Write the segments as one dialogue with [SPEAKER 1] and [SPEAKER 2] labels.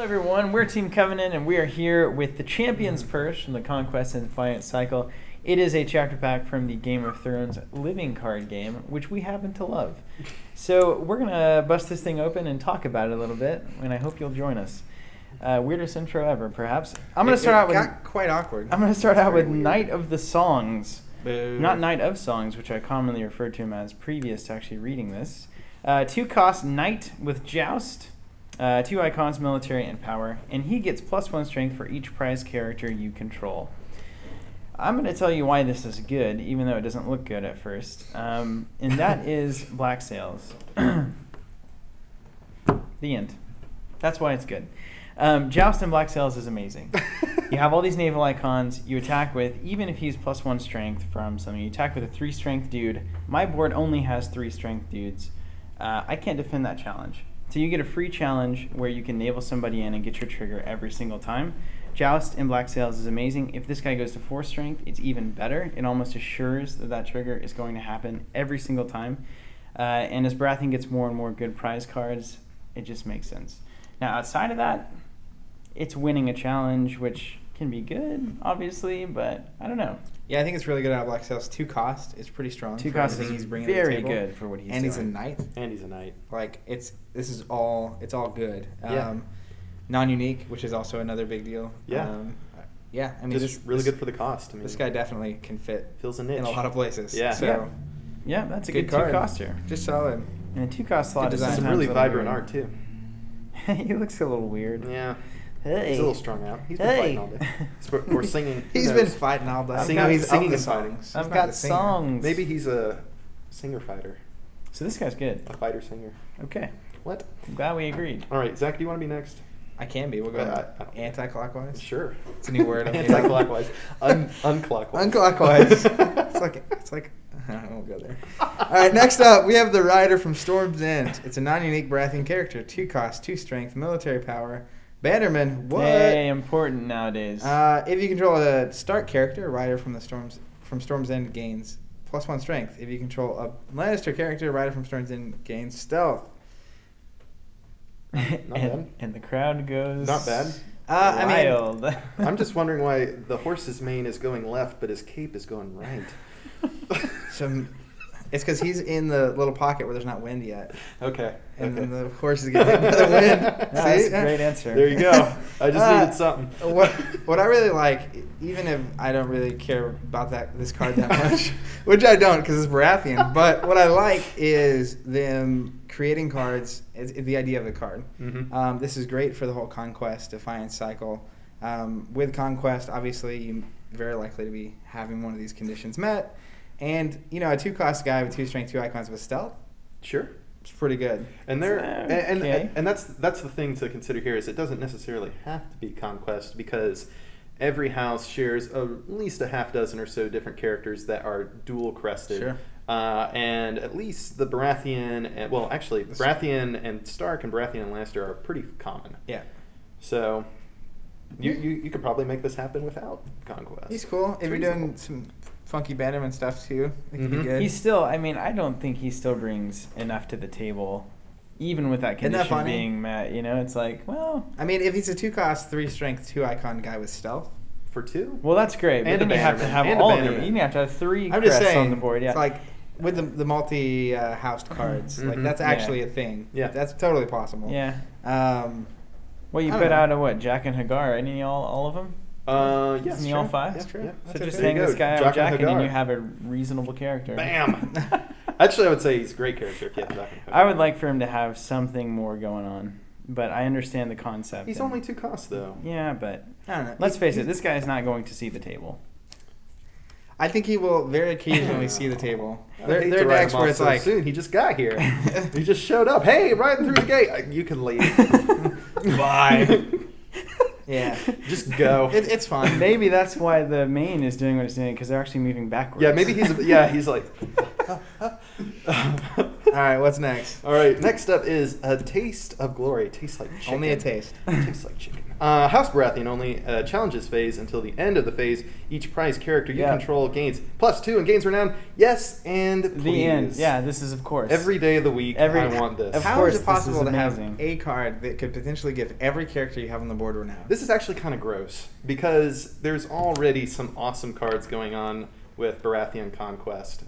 [SPEAKER 1] everyone, we're Team Covenant, and we are here with the Champion's Purse from the Conquest and Defiance cycle. It is a chapter pack from the Game of Thrones living card game, which we happen to love. So we're going to bust this thing open and talk about it a little bit, and I hope you'll join us. Weirdest intro ever, perhaps. I'm going to start out with...
[SPEAKER 2] got quite awkward.
[SPEAKER 1] I'm going to start out with Knight of the Songs.
[SPEAKER 2] Boo.
[SPEAKER 1] Not Knight of Songs, which I commonly refer to him as previous to actually reading this. 2-cost Knight with Joust. 2 icons, military, and power, and he gets +1 strength for each prize character you control. I'm going to tell you why this is good, even though it doesn't look good at first, and that is Black Sails. The end. That's why it's good. Joust and Black Sails is amazing. You have all these naval icons you attack with, even if he's +1 strength from something. You attack with a 3 strength dude. My board only has 3 strength dudes. I can't defend that challenge. So you get a free challenge where you can naval somebody in and get your trigger every single time. Joust in Black Sails is amazing. If this guy goes to 4 strength, it's even better. It almost assures that that trigger is going to happen every single time. And as Baratheon gets more and more good prize cards, it just makes sense. Now, outside of that, it's winning a challenge, which can be good, obviously, but I don't know.
[SPEAKER 2] Yeah, I think it's really good out of Black Sails. 2 cost is pretty strong.
[SPEAKER 1] 2 cost is
[SPEAKER 2] he's bringing
[SPEAKER 1] very
[SPEAKER 2] to the table.
[SPEAKER 1] good for what he's doing.
[SPEAKER 2] And he's a knight.
[SPEAKER 3] And he's a knight.
[SPEAKER 2] Like, it's all good.
[SPEAKER 3] Yeah.
[SPEAKER 2] Non-unique, which is also another big deal.
[SPEAKER 3] Yeah.
[SPEAKER 2] Yeah, I mean,
[SPEAKER 3] just really good for the cost. I mean,
[SPEAKER 2] this guy definitely can fit
[SPEAKER 3] fills a niche
[SPEAKER 2] in a lot of places.
[SPEAKER 3] Yeah.
[SPEAKER 2] So,
[SPEAKER 1] yeah, that's a
[SPEAKER 2] good
[SPEAKER 1] good
[SPEAKER 2] card.
[SPEAKER 1] 2-coster.
[SPEAKER 2] Just solid.
[SPEAKER 1] And a 2-cost slot
[SPEAKER 2] Good
[SPEAKER 1] is
[SPEAKER 2] design.
[SPEAKER 3] some
[SPEAKER 1] sometimes
[SPEAKER 3] really
[SPEAKER 1] a little
[SPEAKER 3] vibrant
[SPEAKER 1] weird.
[SPEAKER 3] art too.
[SPEAKER 1] He looks a little weird.
[SPEAKER 3] Yeah.
[SPEAKER 1] Hey.
[SPEAKER 3] He's a little strung out. He's been fighting all day. Or singing.
[SPEAKER 2] He's been fighting all day.
[SPEAKER 3] Singing-
[SPEAKER 2] He's
[SPEAKER 3] singing
[SPEAKER 2] the
[SPEAKER 3] and fighting.
[SPEAKER 2] songs.
[SPEAKER 1] I've
[SPEAKER 2] He's not
[SPEAKER 1] got
[SPEAKER 2] the singer.
[SPEAKER 1] songs.
[SPEAKER 3] Maybe he's a singer-fighter.
[SPEAKER 1] So this guy's good.
[SPEAKER 3] A fighter-singer.
[SPEAKER 1] Okay.
[SPEAKER 3] What?
[SPEAKER 1] I'm glad we agreed.
[SPEAKER 3] All right, Zach, do you want to be next?
[SPEAKER 2] I can be. We'll go
[SPEAKER 3] I don't-
[SPEAKER 2] anti-clockwise.
[SPEAKER 3] Sure.
[SPEAKER 2] It's a new word.
[SPEAKER 3] Anti-clockwise. Unclockwise.
[SPEAKER 2] Unclockwise. it's like I won't go there. All right, next up we have the Rider from Storm's End. It's a non-unique Baratheon character. 2 cost, 2 strength, military power. Bannerman. What?
[SPEAKER 1] Hey, important nowadays.
[SPEAKER 2] If you control a Stark character, a Rider from Storm's End gains +1 strength. If you control a Lannister character, a Rider from Storm's End gains stealth.
[SPEAKER 3] Not bad.
[SPEAKER 1] And the crowd goes
[SPEAKER 3] Not bad.
[SPEAKER 1] wild.
[SPEAKER 3] I'm just wondering why the horse's mane is going left, but his cape is going right.
[SPEAKER 2] It's because he's in the little pocket where there's not wind yet.
[SPEAKER 3] Okay.
[SPEAKER 2] And then the horse is getting hit by the wind.
[SPEAKER 1] That's
[SPEAKER 2] See?
[SPEAKER 1] a great answer.
[SPEAKER 3] There you go. I just needed something.
[SPEAKER 2] What I really like, even if I don't really care about this card that much, which I don't because it's Baratheon, but what I like is them creating cards, it's the idea of the card.
[SPEAKER 3] Mm-hmm.
[SPEAKER 2] This is great for the whole Conquest Defiance cycle. With Conquest, obviously, you're very likely to be having one of these conditions met. And, a 2-cost guy with 2 strength, 2 icons with stealth.
[SPEAKER 3] Sure.
[SPEAKER 2] It's pretty good.
[SPEAKER 3] And
[SPEAKER 1] Okay.
[SPEAKER 3] and that's the thing to consider here is it doesn't necessarily have to be Conquest because every house shares at least a half dozen or so different characters that are dual crested.
[SPEAKER 2] Sure.
[SPEAKER 3] And at least the Baratheon, Baratheon and Stark and Baratheon and Lannister are pretty common.
[SPEAKER 2] Yeah.
[SPEAKER 3] So you could probably make this happen without Conquest.
[SPEAKER 2] He's cool. If you're
[SPEAKER 3] reasonable.
[SPEAKER 2] doing some funky Bannerman stuff too, it could be
[SPEAKER 3] Mhm.
[SPEAKER 2] good.
[SPEAKER 1] He's still, I don't think he still brings enough to the table, even with that
[SPEAKER 2] Isn't that
[SPEAKER 1] condition
[SPEAKER 2] funny?
[SPEAKER 1] being met. It's like, well,
[SPEAKER 2] if he's a 2-cost, 3 strength, 2 icon guy with stealth,
[SPEAKER 3] For 2?
[SPEAKER 1] well, that's great. But
[SPEAKER 3] And
[SPEAKER 1] then
[SPEAKER 3] a
[SPEAKER 1] you have to
[SPEAKER 3] Bannerman.
[SPEAKER 1] have
[SPEAKER 3] And a
[SPEAKER 1] all of them.
[SPEAKER 3] Bannerman.
[SPEAKER 1] You have to have 3
[SPEAKER 2] I'm just
[SPEAKER 1] crests
[SPEAKER 2] saying
[SPEAKER 1] on the board. Yeah.
[SPEAKER 2] it's like with the multi-housed cards, like
[SPEAKER 3] Mhm.
[SPEAKER 2] that's actually a thing.
[SPEAKER 3] Yeah.
[SPEAKER 2] That's totally possible.
[SPEAKER 1] yeah. Well, you
[SPEAKER 2] I
[SPEAKER 1] put
[SPEAKER 2] don't know.
[SPEAKER 1] out Jack and Hagar. Any all of them?
[SPEAKER 3] Yes.
[SPEAKER 1] Isn't he all 5?
[SPEAKER 2] That's true.
[SPEAKER 3] Yeah.
[SPEAKER 2] That's
[SPEAKER 1] So just
[SPEAKER 2] okay.
[SPEAKER 1] hang
[SPEAKER 3] There you
[SPEAKER 1] this
[SPEAKER 3] go.
[SPEAKER 1] guy
[SPEAKER 3] Jack
[SPEAKER 1] out
[SPEAKER 3] and
[SPEAKER 1] Jack, and then
[SPEAKER 3] Hagar.
[SPEAKER 1] you have a reasonable character.
[SPEAKER 3] Bam! Actually, I would say he's a great character if you have Jack and Hagar.
[SPEAKER 1] I would like for him to have something more going on, but I understand the concept.
[SPEAKER 3] He's
[SPEAKER 1] and-
[SPEAKER 3] only 2 costs though.
[SPEAKER 1] Yeah, but
[SPEAKER 2] I don't know.
[SPEAKER 1] let's face it, this guy is not going to see the table.
[SPEAKER 2] I think he will very occasionally see the table.
[SPEAKER 3] I
[SPEAKER 2] There
[SPEAKER 3] hate
[SPEAKER 2] are
[SPEAKER 3] to write
[SPEAKER 2] decks
[SPEAKER 3] him
[SPEAKER 2] where
[SPEAKER 3] off
[SPEAKER 2] it's
[SPEAKER 3] so
[SPEAKER 2] like,
[SPEAKER 3] soon. He just got here. He just showed up. Hey, riding through the gate. You can leave. Bye.
[SPEAKER 2] yeah,
[SPEAKER 3] Just go.
[SPEAKER 2] it's fine.
[SPEAKER 1] Maybe that's why the main is doing what it's doing, because they're actually moving backwards.
[SPEAKER 3] Yeah, maybe he's like.
[SPEAKER 2] All right, what's next?
[SPEAKER 3] All right, next up is A Taste of Glory. Tastes like chicken.
[SPEAKER 2] Only a taste.
[SPEAKER 3] Tastes like chicken. House Baratheon only challenges phase until the end of the phase. Each prize character you control gains +2 and gains renown. Yes, and please.
[SPEAKER 1] The end. Yeah, this is of course.
[SPEAKER 3] Every day of the week, I want this.
[SPEAKER 2] How is it possible to have a card that could potentially give every character you have on the board renown?
[SPEAKER 3] This is actually kind of gross because there's already some awesome cards going on with Baratheon Conquest.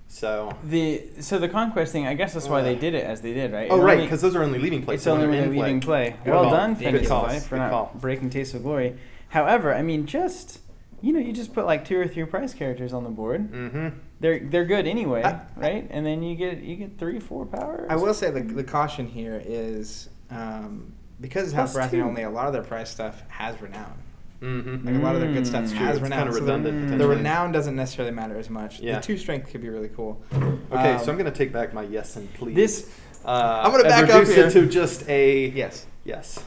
[SPEAKER 3] So
[SPEAKER 1] the Conquest thing, I guess that's why they did it as they did, right?
[SPEAKER 3] Oh, right, because those are only leaving play.
[SPEAKER 1] It's only when they're leaving play. Well done, Fantasy for not breaking Taste of Glory. However, I mean, you just put like 2 or 3 prize characters on the board.
[SPEAKER 3] Mm-hmm.
[SPEAKER 1] They're good anyway, right? And then you get 3 or 4 powers.
[SPEAKER 2] I will say the caution here is because House Baratheon only, a lot of their prize stuff has renown.
[SPEAKER 3] Mm-hmm.
[SPEAKER 2] Like a lot of their good stuff has renown.
[SPEAKER 3] Kind of redundant.
[SPEAKER 2] The renown doesn't necessarily matter as much.
[SPEAKER 3] Yeah.
[SPEAKER 2] The 2 strength could be really cool.
[SPEAKER 3] Okay, so I'm going to take back my yes and please.
[SPEAKER 2] I'm going to back up here
[SPEAKER 3] to just a
[SPEAKER 2] yes.
[SPEAKER 3] Yes.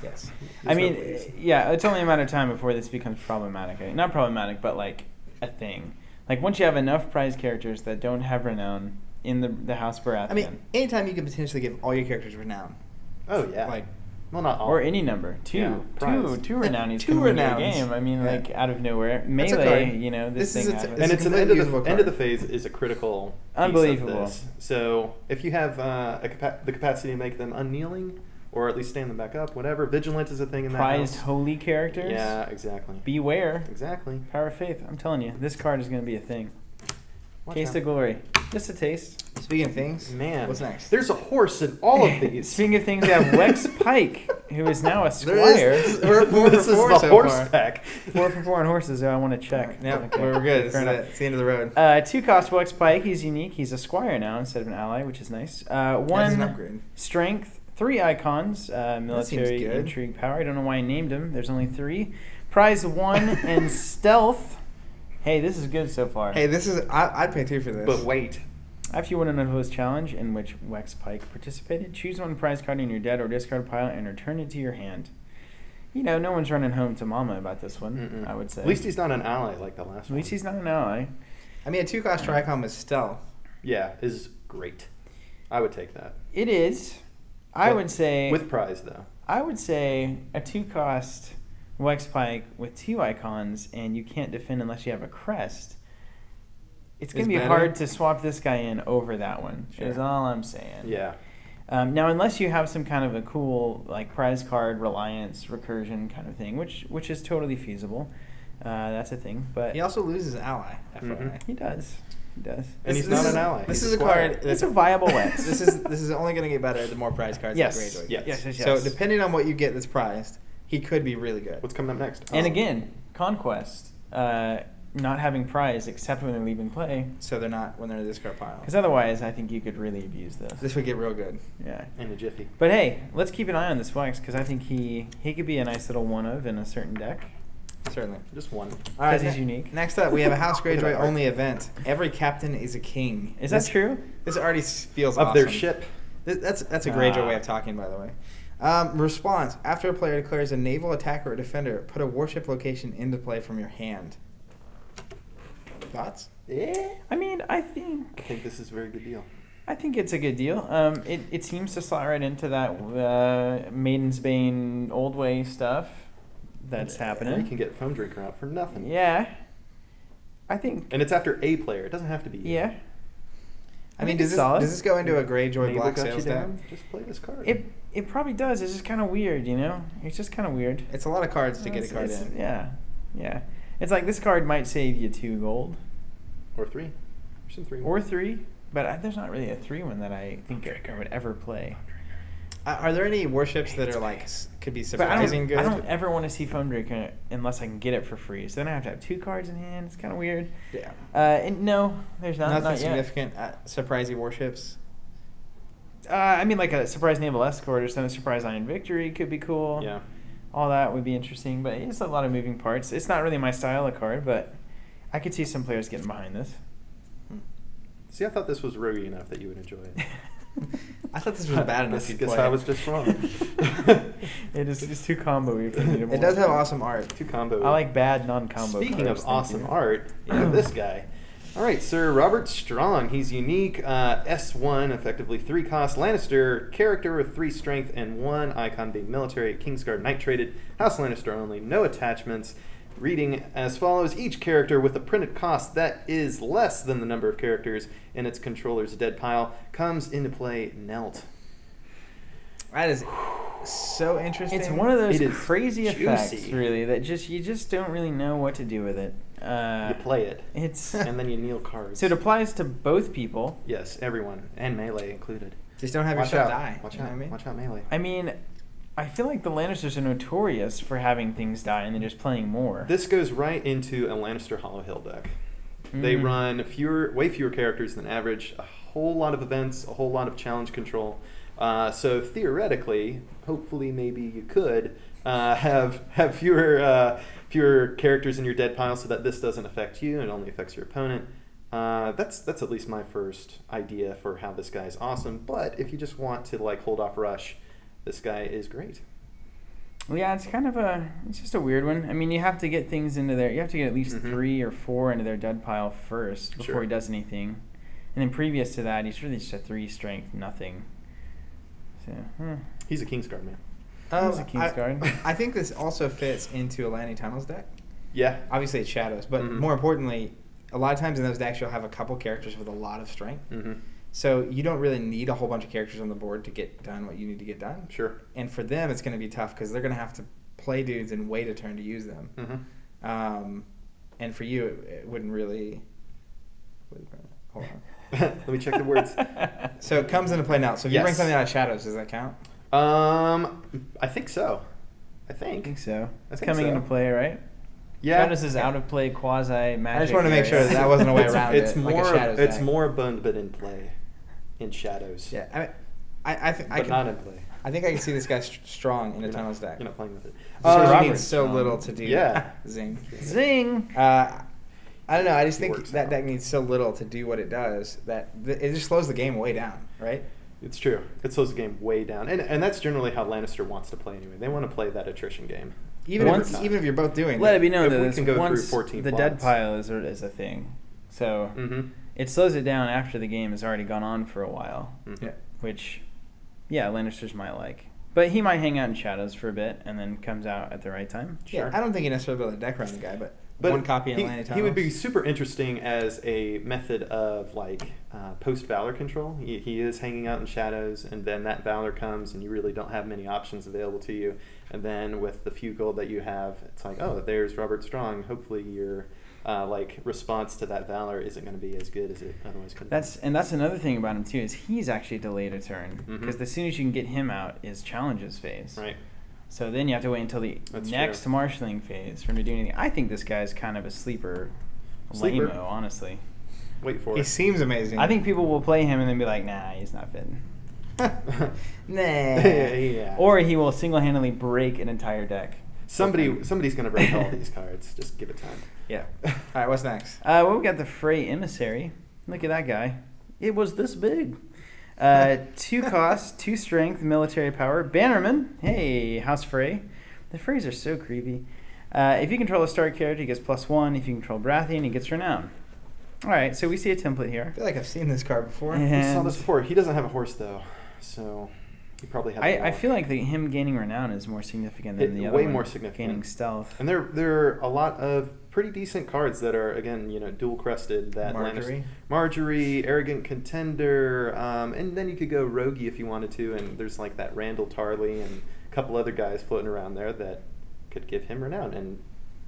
[SPEAKER 1] I mean, it's only a matter of time before this becomes problematic. Not problematic, but like a thing. Like once you have enough prize characters that don't have renown in the House Baratheon.
[SPEAKER 2] I mean, anytime you can potentially give all your characters renown.
[SPEAKER 3] Oh yeah.
[SPEAKER 2] Like.
[SPEAKER 3] Well, not all.
[SPEAKER 1] Or any number. 2 renown.
[SPEAKER 2] 2 renown
[SPEAKER 1] game. I mean, like out of nowhere. Melee, this thing happens.
[SPEAKER 3] And it's an end of the phase is a critical
[SPEAKER 1] Unbelievable.
[SPEAKER 3] Piece of this. So if you have the capacity to make them unkneeling, or at least stand them back up, whatever. Vigilant is a thing in that
[SPEAKER 1] Prized
[SPEAKER 3] house.
[SPEAKER 1] holy characters.
[SPEAKER 3] Yeah, exactly.
[SPEAKER 1] Beware.
[SPEAKER 3] Exactly.
[SPEAKER 1] Power of Faith. I'm telling you, this card is going to be a thing. Taste
[SPEAKER 3] out.
[SPEAKER 1] of Glory. Just a taste.
[SPEAKER 2] Speaking of things,
[SPEAKER 3] man,
[SPEAKER 2] what's next?
[SPEAKER 3] There's a horse in all of these.
[SPEAKER 1] Speaking of things, we have Wex Pike, who is now a squire.
[SPEAKER 2] We're 4
[SPEAKER 3] this
[SPEAKER 2] for 4
[SPEAKER 3] is the
[SPEAKER 2] so
[SPEAKER 3] horse
[SPEAKER 2] far.
[SPEAKER 3] pack.
[SPEAKER 1] 4 for 4 on horses, though. I want to check.
[SPEAKER 2] Yep, we're good. It's the end of the road.
[SPEAKER 1] 2-cost Wex Pike. He's unique. He's a squire now instead of an ally, which is nice. 1 strength, 3 icons, military, intrigue, power. I don't know why I named him. There's only 3. Prize 1 and stealth. Hey, this is good so far.
[SPEAKER 2] Hey, this is I'd pay 2 for this.
[SPEAKER 3] But wait.
[SPEAKER 1] After you win an unopposed challenge in which Wex Pike participated, choose 1 prize card in your dead or discard pile and return it to your hand. No one's running home to mama about this one, I would say.
[SPEAKER 3] At least he's not an ally like the last one.
[SPEAKER 1] At least he's not an ally.
[SPEAKER 2] I mean, a 2-cost Tricom is stealth.
[SPEAKER 3] Yeah, is great. I would take that.
[SPEAKER 1] It is. I would say...
[SPEAKER 3] With prize, though.
[SPEAKER 1] I would say a 2-cost Wex Pike with 2 icons and you can't defend unless you have a crest. It's going to be hard to swap this guy in over that one, is all I'm saying.
[SPEAKER 3] Yeah.
[SPEAKER 1] Now, unless you have some kind of a cool like prize card, reliance, recursion kind of thing, which is totally feasible. That's a thing. But
[SPEAKER 2] he also loses ally. FYI.
[SPEAKER 1] He does.
[SPEAKER 3] And he's not an ally.
[SPEAKER 2] This is a card.
[SPEAKER 1] It's a viable Wex.
[SPEAKER 2] This is only going to get better the more prize cards.
[SPEAKER 1] Yes.
[SPEAKER 2] Like
[SPEAKER 1] Yes.
[SPEAKER 2] So depending on what you get that's prized, he could be really good.
[SPEAKER 3] What's coming up next?
[SPEAKER 1] And again, Conquest. Not having prize except when they're leaving play.
[SPEAKER 2] So they're not when they're in the discard pile.
[SPEAKER 1] Because otherwise, I think you could really abuse this.
[SPEAKER 2] This would get real good.
[SPEAKER 1] Yeah.
[SPEAKER 3] In a jiffy.
[SPEAKER 1] But hey, let's keep an eye on this Wex because I think he could be a nice little one-of in a certain deck.
[SPEAKER 2] Certainly.
[SPEAKER 3] Just one.
[SPEAKER 2] All right,
[SPEAKER 1] he's unique.
[SPEAKER 2] Next up, we have a House Greyjoy only event. Every captain is a king.
[SPEAKER 1] Is that true?
[SPEAKER 2] This already feels
[SPEAKER 3] of
[SPEAKER 2] awesome.
[SPEAKER 3] their ship.
[SPEAKER 2] That's a Greyjoy way of talking, by the way. Response. After a player declares a naval attacker or defender, put a warship location into play from your hand. Thoughts?
[SPEAKER 1] Yeah. I mean, I think
[SPEAKER 3] this is a very good deal.
[SPEAKER 1] I think it's a good deal. It seems to slot right into that Maiden's Bane Old Way stuff that's happening.
[SPEAKER 3] You can get Foam Drinker out for nothing.
[SPEAKER 1] Yeah. I think.
[SPEAKER 3] And it's after a player. It doesn't have to be.
[SPEAKER 1] Yeah.
[SPEAKER 2] I mean, does this go into a Greyjoy Black Sails deck?
[SPEAKER 3] Just play this card.
[SPEAKER 1] It probably does. It's just kind of weird, It's just kind of weird.
[SPEAKER 2] It's a lot of cards to get a card in.
[SPEAKER 1] Yeah. It's like this card might save you 2 gold.
[SPEAKER 3] Or 3. There's some 3.
[SPEAKER 1] Or 3. But there's not really a 3 one that I think I would ever play.
[SPEAKER 2] Are there any warships that are like could be surprising good?
[SPEAKER 1] I don't ever want to see Foam Drinker unless I can get it for free. So then I have to have 2 cards in hand. It's kind of weird.
[SPEAKER 2] Yeah.
[SPEAKER 1] And no, there's not.
[SPEAKER 2] Nothing
[SPEAKER 1] not
[SPEAKER 2] significant. Surprising warships.
[SPEAKER 1] I mean, like a surprise naval escort or something. Surprise Iron Victory could be cool.
[SPEAKER 3] Yeah.
[SPEAKER 1] All that would be interesting, but it's a lot of moving parts. It's not really my style of card, but I could see some players getting behind this.
[SPEAKER 3] See, I thought this was roguey enough that you would enjoy it.
[SPEAKER 2] I thought this was bad enough.
[SPEAKER 3] I guess I was just wrong.
[SPEAKER 1] It is just too combo-y for me to
[SPEAKER 2] It does have awesome art.
[SPEAKER 3] Too combo.
[SPEAKER 1] I like bad non-combo
[SPEAKER 3] Speaking
[SPEAKER 1] cards,
[SPEAKER 3] of awesome art, you know this guy. All right, Sir Robert Strong. He's unique, S1, effectively 3 cost. Lannister character with 3 strength and 1 icon being military. Kingsguard Knight traded. House Lannister only. No attachments. Reading as follows: each character with a printed cost that is less than the number of characters in its controller's dead pile comes into play knelt.
[SPEAKER 2] That is so interesting.
[SPEAKER 1] It's one of those
[SPEAKER 3] It is
[SPEAKER 1] crazy effects,
[SPEAKER 3] juicy.
[SPEAKER 1] really, that you just don't really know what to do with it.
[SPEAKER 3] You play it,
[SPEAKER 1] It's
[SPEAKER 3] and then you kneel cards.
[SPEAKER 1] so it applies to both people.
[SPEAKER 3] Yes, everyone, and melee included.
[SPEAKER 2] Just don't have your
[SPEAKER 3] Watch
[SPEAKER 2] stuff
[SPEAKER 3] out.
[SPEAKER 2] die.
[SPEAKER 3] Watch
[SPEAKER 2] you know
[SPEAKER 3] out.
[SPEAKER 2] what I mean?
[SPEAKER 3] Watch out, melee.
[SPEAKER 1] I mean, I feel like the Lannisters are notorious for having things die and then just playing more.
[SPEAKER 3] This goes right into a Lannister Hollow Hill deck. They run way fewer characters than average, a whole lot of events, a whole lot of challenge control. So theoretically, hopefully, maybe you could have fewer characters in your dead pile, so that this doesn't affect you and only affects your opponent. That's at least my first idea for how this guy's awesome. But if you just want to like hold off rush, this guy is great.
[SPEAKER 1] Well, yeah, it's just a weird one. I mean, you have to get things into there. You have to get at least 3 or 4 into their dead pile first before
[SPEAKER 3] Sure.
[SPEAKER 1] he does anything. And then previous to that, he's really just a 3 strength, nothing. So,
[SPEAKER 3] He's a Kingsguard man.
[SPEAKER 1] He's a Kingsguard.
[SPEAKER 2] I think this also fits into a Lanny Tunnels deck.
[SPEAKER 3] Yeah.
[SPEAKER 2] Obviously, it's Shadows, but more importantly, a lot of times in those decks, you'll have a couple characters with a lot of strength.
[SPEAKER 3] Mm-hmm.
[SPEAKER 2] So you don't really need a whole bunch of characters on the board to get done what you need to get done.
[SPEAKER 3] Sure.
[SPEAKER 2] And for them, it's going to be tough because they're going to have to play dudes and wait a turn to use them.
[SPEAKER 3] Mm-hmm.
[SPEAKER 2] And for you, it wouldn't really... Hold on.
[SPEAKER 3] Let me check the words.
[SPEAKER 2] So it comes into play now. So if you bring
[SPEAKER 3] Yes.
[SPEAKER 2] something out of Shadows, does that count?
[SPEAKER 3] I think so. I
[SPEAKER 1] I
[SPEAKER 3] think.
[SPEAKER 1] think so. It's
[SPEAKER 3] think
[SPEAKER 1] coming
[SPEAKER 3] so.
[SPEAKER 1] into play, right?
[SPEAKER 3] Yeah.
[SPEAKER 1] Shadows is out of play, quasi magic.
[SPEAKER 2] I just wanted to make sure that wasn't a way around
[SPEAKER 3] it's
[SPEAKER 2] it.
[SPEAKER 3] more.
[SPEAKER 2] Like a Shadows
[SPEAKER 3] It's
[SPEAKER 2] deck.
[SPEAKER 3] more abundant in play, in Shadows.
[SPEAKER 2] Yeah, I mean,
[SPEAKER 3] But not in play.
[SPEAKER 2] I think I can see this guy strong in a Tunnels deck.
[SPEAKER 3] You're not playing with it.
[SPEAKER 2] Just 'cause you
[SPEAKER 1] Robert
[SPEAKER 2] need so
[SPEAKER 1] Strong.
[SPEAKER 2] little to do.
[SPEAKER 3] Yeah.
[SPEAKER 2] Zing.
[SPEAKER 1] Zing!
[SPEAKER 2] I don't know. I just
[SPEAKER 3] It
[SPEAKER 2] think
[SPEAKER 3] works
[SPEAKER 2] that
[SPEAKER 3] out.
[SPEAKER 2] deck needs so little to do what it does that it just slows the game way down, right?
[SPEAKER 3] It's true. It slows the game way down, and that's generally how Lannister wants to play anyway. They want to play that attrition game.
[SPEAKER 2] Even if you're both doing
[SPEAKER 1] Let
[SPEAKER 2] it.
[SPEAKER 1] it be known
[SPEAKER 3] If
[SPEAKER 1] that
[SPEAKER 3] we
[SPEAKER 1] this,
[SPEAKER 3] can go through
[SPEAKER 1] once
[SPEAKER 3] 14
[SPEAKER 1] the dead
[SPEAKER 3] plots.
[SPEAKER 1] pile is a thing, so
[SPEAKER 3] Mm-hmm.
[SPEAKER 1] it slows it down after the game has already gone on for a while,
[SPEAKER 3] Mm-hmm.
[SPEAKER 2] Yeah.
[SPEAKER 1] which, yeah, Lannisters might like. But he might hang out in Shadows for a bit and then comes out at the right time.
[SPEAKER 2] Yeah,
[SPEAKER 3] Sure.
[SPEAKER 2] I don't think you necessarily build a deck around the guy, but
[SPEAKER 3] But
[SPEAKER 2] one copy in
[SPEAKER 3] he,
[SPEAKER 2] Lanny Tunnels.
[SPEAKER 3] he would be super interesting as a method of like post Valor control. He is hanging out in Shadows, and then that Valor comes, and you really don't have many options available to you. And then with the few gold that you have, it's like, oh, there's Robert Strong. Hopefully your like response to that Valor isn't going to be as good as it otherwise could.
[SPEAKER 1] That's another thing about him too, is he's actually delayed a turn
[SPEAKER 3] Mhm.
[SPEAKER 1] because as soon as you can get him out is challenges phase.
[SPEAKER 3] Right.
[SPEAKER 1] So then you have to wait until the
[SPEAKER 3] That's
[SPEAKER 1] next
[SPEAKER 3] true.
[SPEAKER 1] marshalling phase for him to do anything. I think this guy's kind of a sleeper,
[SPEAKER 3] Sleeper.
[SPEAKER 1] lame-o, honestly.
[SPEAKER 3] Wait for
[SPEAKER 2] He
[SPEAKER 3] it.
[SPEAKER 2] seems amazing.
[SPEAKER 1] I think people will play him and then be like, nah, he's not fitting.
[SPEAKER 2] Nah.
[SPEAKER 3] Yeah.
[SPEAKER 1] Or he will single-handedly break an entire deck.
[SPEAKER 3] somebody's going to break all these cards. Just give it time.
[SPEAKER 2] Yeah. All right, what's next?
[SPEAKER 1] Well, we got the Frey Emissary. Look at that guy. It was this big. 2 cost, 2 strength, military power. Bannerman. Hey, House Frey. The Freys are so creepy. If you control a star character, he gets +1. If you control Baratheon, he gets Renown. All right, so we see a template
[SPEAKER 2] I
[SPEAKER 1] here.
[SPEAKER 2] feel like I've seen this card before.
[SPEAKER 1] Yeah.
[SPEAKER 3] We saw this before. He doesn't have a horse though, so he probably has.
[SPEAKER 1] I feel like him gaining Renown is more significant than the other
[SPEAKER 3] way
[SPEAKER 1] one,
[SPEAKER 3] more significant.
[SPEAKER 1] gaining Stealth.
[SPEAKER 3] And there are a lot of pretty decent cards that are, again, dual crested. That Marjorie, Arrogant Contender, and then you could go Rogie if you wanted to. And there's like that Randall Tarley and a couple other guys floating around there that could give him Renown. And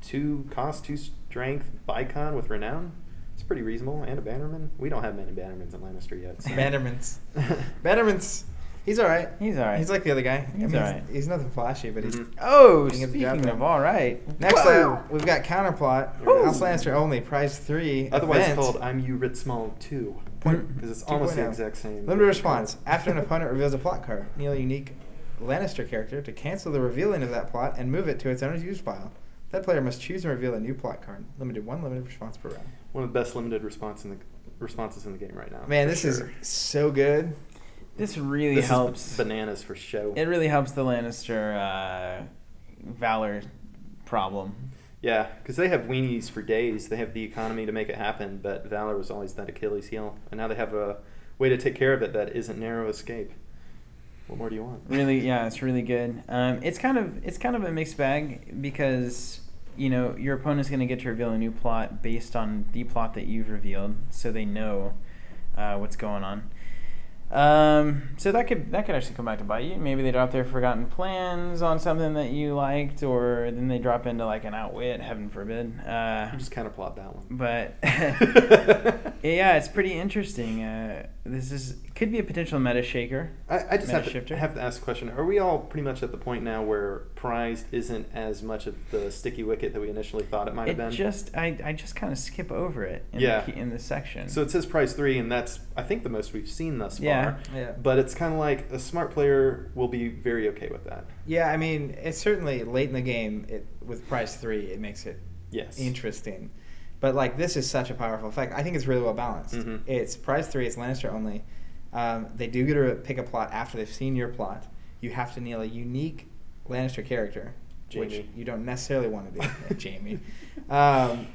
[SPEAKER 3] 2 cost, 2 strength, Bicon with Renown. It's pretty reasonable. And a Bannerman. We don't have many Bannermans in Lannister yet. So.
[SPEAKER 2] Bannerman's. Bannerman's. He's all right.
[SPEAKER 1] He's all right.
[SPEAKER 2] He's like the other guy.
[SPEAKER 1] He's all right.
[SPEAKER 2] He's nothing flashy, but he's...
[SPEAKER 3] Mhm.
[SPEAKER 1] Oh,
[SPEAKER 2] King of the job
[SPEAKER 1] speaking
[SPEAKER 2] done.
[SPEAKER 1] of all right.
[SPEAKER 2] Next
[SPEAKER 1] Whoa!
[SPEAKER 2] up, we've got Counterplot.
[SPEAKER 1] Woo!
[SPEAKER 2] House Lannister only, prize 3.
[SPEAKER 3] Otherwise
[SPEAKER 2] event.
[SPEAKER 3] called I'm You Writ Small 2. Because it's almost the exact same.
[SPEAKER 2] Limited response. After an opponent reveals a plot card, kneel a unique Lannister character to cancel the revealing of that plot and move it to its owner's use pile. That player must choose and reveal a new plot card. Limited response per round.
[SPEAKER 3] One of the best limited responses in the game right now.
[SPEAKER 2] Man,
[SPEAKER 3] for
[SPEAKER 2] this
[SPEAKER 3] sure.
[SPEAKER 2] is so good.
[SPEAKER 1] This really
[SPEAKER 3] This
[SPEAKER 1] helps.
[SPEAKER 3] is bananas for show.
[SPEAKER 1] It really helps the Lannister Valor problem.
[SPEAKER 3] Yeah, because they have weenies for days. They have the economy to make it happen, but Valor was always that Achilles heel. And now they have a way to take care of it that isn't narrow escape. What more do you want?
[SPEAKER 1] Really, yeah, it's really good. It's kind of a mixed bag because your opponent's going to get to reveal a new plot based on the plot that you've revealed, so they know what's going on. So that could actually come back to bite you. Maybe they drop their forgotten plans on something that you liked, or then they drop into like an outwit, heaven forbid.
[SPEAKER 3] You just kind of plot that one.
[SPEAKER 1] But yeah, it's pretty interesting. This could be a potential meta shaker.
[SPEAKER 3] I just have to ask a question. Are we all pretty much at the point now where prized isn't as much of the sticky wicket that we initially thought it might have been?
[SPEAKER 1] I just kind of skip over it in the section.
[SPEAKER 3] So it says prize 3, and that's, I think, the most we've seen thus far.
[SPEAKER 2] Yeah.
[SPEAKER 3] But it's kind of like a smart player will be very okay with that.
[SPEAKER 2] Yeah, I mean, it's certainly late in the game. With prize 3, it makes it interesting. But like, this is such a powerful effect. I think it's really well balanced.
[SPEAKER 3] Mm-hmm.
[SPEAKER 2] It's prize 3. It's Lannister only. They do get to pick a plot after they've seen your plot. You have to nail a unique Lannister character,
[SPEAKER 3] Jaime.
[SPEAKER 2] which you don't necessarily want to do, Jaime.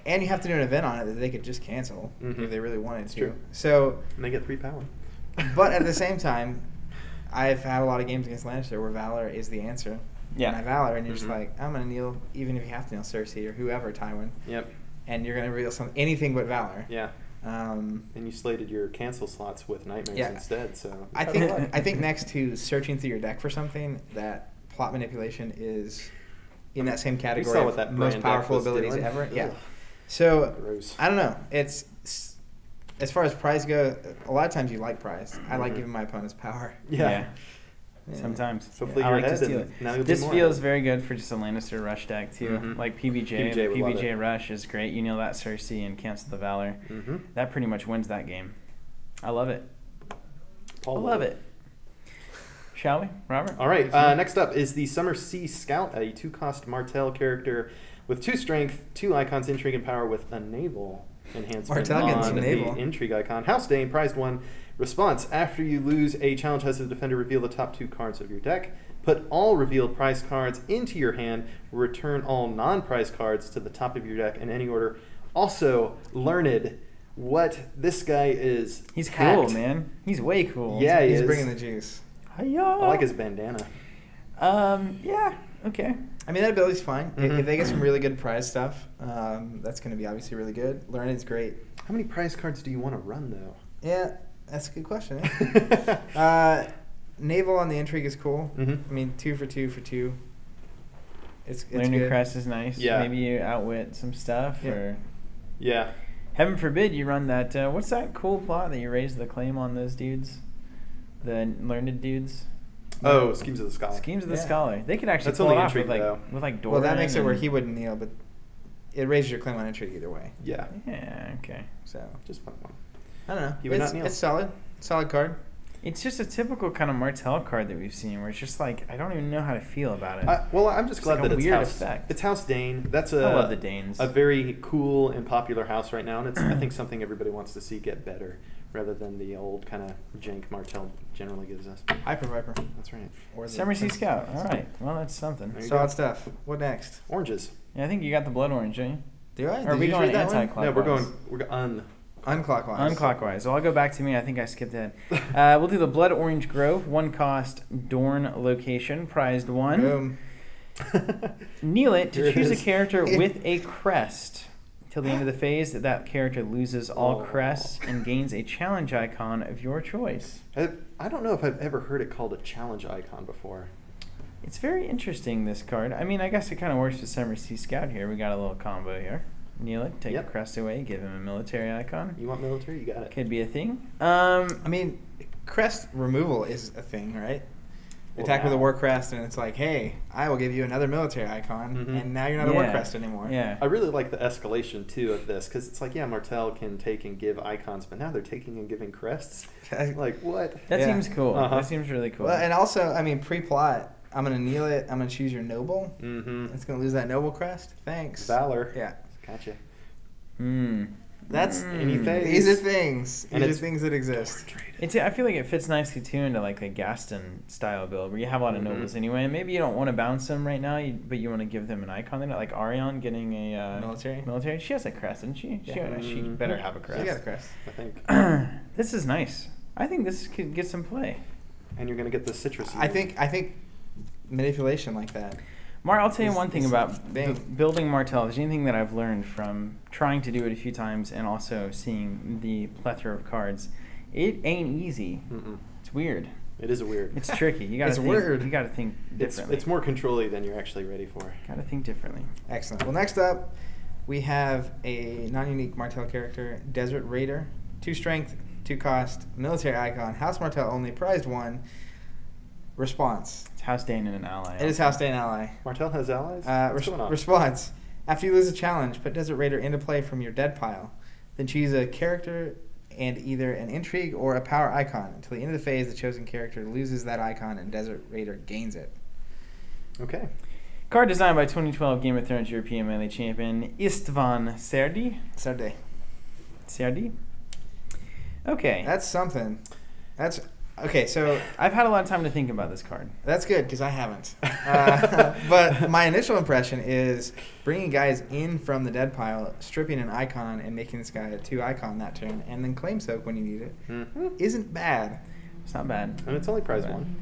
[SPEAKER 2] And you have to do an event on it that they could just cancel if they really wanted to.
[SPEAKER 3] True.
[SPEAKER 2] So,
[SPEAKER 3] and they get 3 power.
[SPEAKER 2] But at the same time, I've had a lot of games against Lannister where Valor is the answer.
[SPEAKER 1] Yeah.
[SPEAKER 2] And I Valor, and you're just like, I'm going to kneel, even if you have to kneel Cersei or whoever, Tywin.
[SPEAKER 3] Yep.
[SPEAKER 2] And you're going to reveal anything but Valor.
[SPEAKER 3] Yeah. And you slated your cancel slots with Nightmares instead. So
[SPEAKER 2] I think next to searching through your deck for something, that plot manipulation is in that same category
[SPEAKER 3] saw what
[SPEAKER 2] of
[SPEAKER 3] that
[SPEAKER 2] most
[SPEAKER 3] brand
[SPEAKER 2] powerful
[SPEAKER 3] deck was
[SPEAKER 2] abilities
[SPEAKER 3] doing.
[SPEAKER 2] ever.
[SPEAKER 3] Ugh.
[SPEAKER 2] Yeah. So
[SPEAKER 3] Gross.
[SPEAKER 2] I don't know. It's as far as prize go, a lot of times you like prize. I like giving my opponents power.
[SPEAKER 1] Yeah. Sometimes.
[SPEAKER 3] So flick
[SPEAKER 1] I
[SPEAKER 3] your
[SPEAKER 1] like to
[SPEAKER 3] head
[SPEAKER 1] steal
[SPEAKER 3] and
[SPEAKER 1] it.
[SPEAKER 3] now you'll
[SPEAKER 1] This
[SPEAKER 3] do more.
[SPEAKER 1] feels very good for just a Lannister rush deck too.
[SPEAKER 3] Mhm.
[SPEAKER 1] Like PBJ.
[SPEAKER 3] PBJ would love
[SPEAKER 1] PBJ
[SPEAKER 3] it.
[SPEAKER 1] rush is great. You nail that Cersei and cancel the Valor.
[SPEAKER 3] Mm-hmm.
[SPEAKER 1] That pretty much wins that game. I love it.
[SPEAKER 3] Paul
[SPEAKER 1] I love it. Shall we, Robert?
[SPEAKER 3] All right. Next up is the Summer Sea Scout, a 2-cost Martell character with 2 strength, 2 icons, intrigue, and power with a naval enhancement
[SPEAKER 2] Martell gets
[SPEAKER 3] on the
[SPEAKER 2] naval.
[SPEAKER 3] intrigue icon. House Dane, prized 1. Response: after you lose a challenge as a defender, reveal the top 2 cards of your deck. Put all revealed prize cards into your hand. Return all non-prize cards to the top of your deck in any order. Also, Learned. What this guy is.
[SPEAKER 1] He's
[SPEAKER 3] hacked.
[SPEAKER 1] cool, man. He's way cool.
[SPEAKER 3] Yeah, he
[SPEAKER 2] He's
[SPEAKER 3] is.
[SPEAKER 2] bringing the juice.
[SPEAKER 1] Hi-ya.
[SPEAKER 3] I like his bandana.
[SPEAKER 1] Yeah. Okay.
[SPEAKER 2] I mean, that ability's fine.
[SPEAKER 3] Mhm.
[SPEAKER 2] If they get some really good prize stuff, that's going to be obviously really good. Learned's great.
[SPEAKER 3] How many prize cards do you want to run, though?
[SPEAKER 2] Yeah, that's a good question. Naval on the intrigue is cool.
[SPEAKER 3] Mhm.
[SPEAKER 2] I mean, 2 for 2 for 2. It's
[SPEAKER 1] Learning
[SPEAKER 2] good.
[SPEAKER 1] Crest is nice.
[SPEAKER 3] Yeah.
[SPEAKER 1] Maybe you outwit some stuff,
[SPEAKER 2] Yeah.
[SPEAKER 1] or
[SPEAKER 3] Yeah.
[SPEAKER 1] heaven forbid you run that. What's that cool plot that you raise the claim on those dudes, the learned dudes?
[SPEAKER 3] Oh, Schemes of the Scholar.
[SPEAKER 1] Schemes of the
[SPEAKER 2] Yeah.
[SPEAKER 1] Scholar. They could actually
[SPEAKER 3] That's
[SPEAKER 1] pull
[SPEAKER 3] only
[SPEAKER 1] it off
[SPEAKER 3] intrigue, though.
[SPEAKER 1] with like Doran.
[SPEAKER 2] Well, that makes it where
[SPEAKER 1] and-
[SPEAKER 2] he wouldn't kneel, but it raises your claim on intrigue either way.
[SPEAKER 3] Yeah.
[SPEAKER 1] Yeah. Okay.
[SPEAKER 2] So
[SPEAKER 3] Just one.
[SPEAKER 2] I don't know.
[SPEAKER 3] He would not kneel.
[SPEAKER 2] It's solid. Solid card.
[SPEAKER 1] It's just a typical kind of Martell card that we've seen, where it's just like I don't even know how to feel about it.
[SPEAKER 3] Well, I'm just
[SPEAKER 1] It's
[SPEAKER 3] glad
[SPEAKER 1] like a
[SPEAKER 3] that it's
[SPEAKER 1] weird
[SPEAKER 3] House.
[SPEAKER 1] effect.
[SPEAKER 3] It's House Dane. That's
[SPEAKER 1] I love the Danes.
[SPEAKER 3] a very cool and popular house right now, and it's I think something everybody wants to see get better, rather than the old kind of jank Martell generally gives us.
[SPEAKER 2] Hyper Viper.
[SPEAKER 3] That's right.
[SPEAKER 2] Or the
[SPEAKER 1] Summer Sea
[SPEAKER 2] Prince.
[SPEAKER 1] Scout. All right. Well, that's something.
[SPEAKER 3] There you
[SPEAKER 2] Solid
[SPEAKER 3] go.
[SPEAKER 2] stuff. What next?
[SPEAKER 3] Oranges.
[SPEAKER 1] Yeah, I think you got the blood orange, don't you?
[SPEAKER 2] Do I?
[SPEAKER 1] Or are
[SPEAKER 2] Did
[SPEAKER 1] we
[SPEAKER 2] you
[SPEAKER 1] going
[SPEAKER 2] read that one?
[SPEAKER 1] anti-clockwise?
[SPEAKER 3] No, we're going
[SPEAKER 2] Unclockwise.
[SPEAKER 1] Unclockwise. So I'll go back to me. I think I skipped ahead. We'll do the Blood Orange Grove, 1 cost, Dorne location, prized 1.
[SPEAKER 2] Boom.
[SPEAKER 1] Kneel it
[SPEAKER 3] Here
[SPEAKER 1] to
[SPEAKER 3] it
[SPEAKER 1] choose a
[SPEAKER 3] is.
[SPEAKER 1] character with a crest. Till the end of the phase, that character loses all
[SPEAKER 3] Oh.
[SPEAKER 1] crests and gains a challenge icon of your choice.
[SPEAKER 3] I don't know if I've ever heard it called a challenge icon before.
[SPEAKER 1] It's very interesting, this card. I mean, I guess it kind of works with Summer Sea Scout here. We got a little combo here. Kneel it, take
[SPEAKER 3] Yep.
[SPEAKER 1] the crest away, give him a military icon.
[SPEAKER 3] You want military? You got it.
[SPEAKER 1] Could be a thing.
[SPEAKER 2] I mean, crest removal is a thing, right?
[SPEAKER 3] Well,
[SPEAKER 2] Attack with a
[SPEAKER 3] now.
[SPEAKER 2] war crest, and it's like, hey, I will give you another military icon,
[SPEAKER 3] Mhm.
[SPEAKER 2] and now you're not a war crest anymore.
[SPEAKER 1] Yeah.
[SPEAKER 3] I really like the escalation too of this because it's like, yeah, Martell can take and give icons, but now they're taking and giving crests. Like what?
[SPEAKER 1] That
[SPEAKER 2] Yeah.
[SPEAKER 1] seems cool.
[SPEAKER 3] Uh-huh.
[SPEAKER 1] That seems really cool.
[SPEAKER 2] Well, and also, I mean, pre-plot, I'm gonna kneel it. I'm gonna choose your noble.
[SPEAKER 3] Mm-hmm.
[SPEAKER 2] It's gonna lose that noble crest. Thanks.
[SPEAKER 3] Valor.
[SPEAKER 2] Yeah.
[SPEAKER 3] Gotcha.
[SPEAKER 2] That's
[SPEAKER 3] Any phase.
[SPEAKER 2] these are things.
[SPEAKER 3] And
[SPEAKER 2] These are
[SPEAKER 3] it's
[SPEAKER 2] things that exist.
[SPEAKER 1] I feel like it fits nicely too into like a Gaston style build where you have a lot of nobles anyway. And maybe you don't want to bounce them right now, but you want to give them an icon. They're not like Arion getting a military. She has a crest, doesn't she? She better have a crest.
[SPEAKER 2] She got a crest.
[SPEAKER 3] I think.
[SPEAKER 1] This is nice. I think this could get some play.
[SPEAKER 3] And you're going to get the citrus.
[SPEAKER 2] I think manipulation like that.
[SPEAKER 1] Mar, I'll tell you one thing about
[SPEAKER 2] big.
[SPEAKER 1] building Martel. There's anything that I've learned from trying to do it a few times and also seeing the plethora of cards. It ain't easy. It's weird.
[SPEAKER 3] It is weird.
[SPEAKER 1] It's tricky. You gotta
[SPEAKER 2] weird.
[SPEAKER 1] You gotta think differently.
[SPEAKER 3] It's more control-y than you're actually ready for.
[SPEAKER 1] Gotta think differently.
[SPEAKER 2] Excellent. Well, next up, we have a non-unique Martel character, Desert Raider. 2 strength, 2 cost, military icon, House Martel only, prized 1. Response.
[SPEAKER 1] It's House Dane and an ally.
[SPEAKER 2] It is House Dane ally.
[SPEAKER 3] Martel has allies? What's going on?
[SPEAKER 2] Response. After you lose a challenge, put Desert Raider into play from your dead pile. Then choose a character and either an intrigue or a power icon. Until the end of the phase, the chosen character loses that icon and Desert Raider gains it.
[SPEAKER 3] Okay.
[SPEAKER 1] Card designed by 2012 Game of Thrones European Melee champion Istvan
[SPEAKER 2] Saturday.
[SPEAKER 1] Serdi? Okay.
[SPEAKER 2] That's something. Okay, so
[SPEAKER 1] I've had a lot of time to think about this card.
[SPEAKER 2] that's good because I haven't. But my initial impression is bringing guys in from the dead pile, stripping an icon, and making this guy a 2 icon that turn, and then claim soak when you need it. Isn't bad.
[SPEAKER 1] It's not bad.
[SPEAKER 3] And it's only prize 1.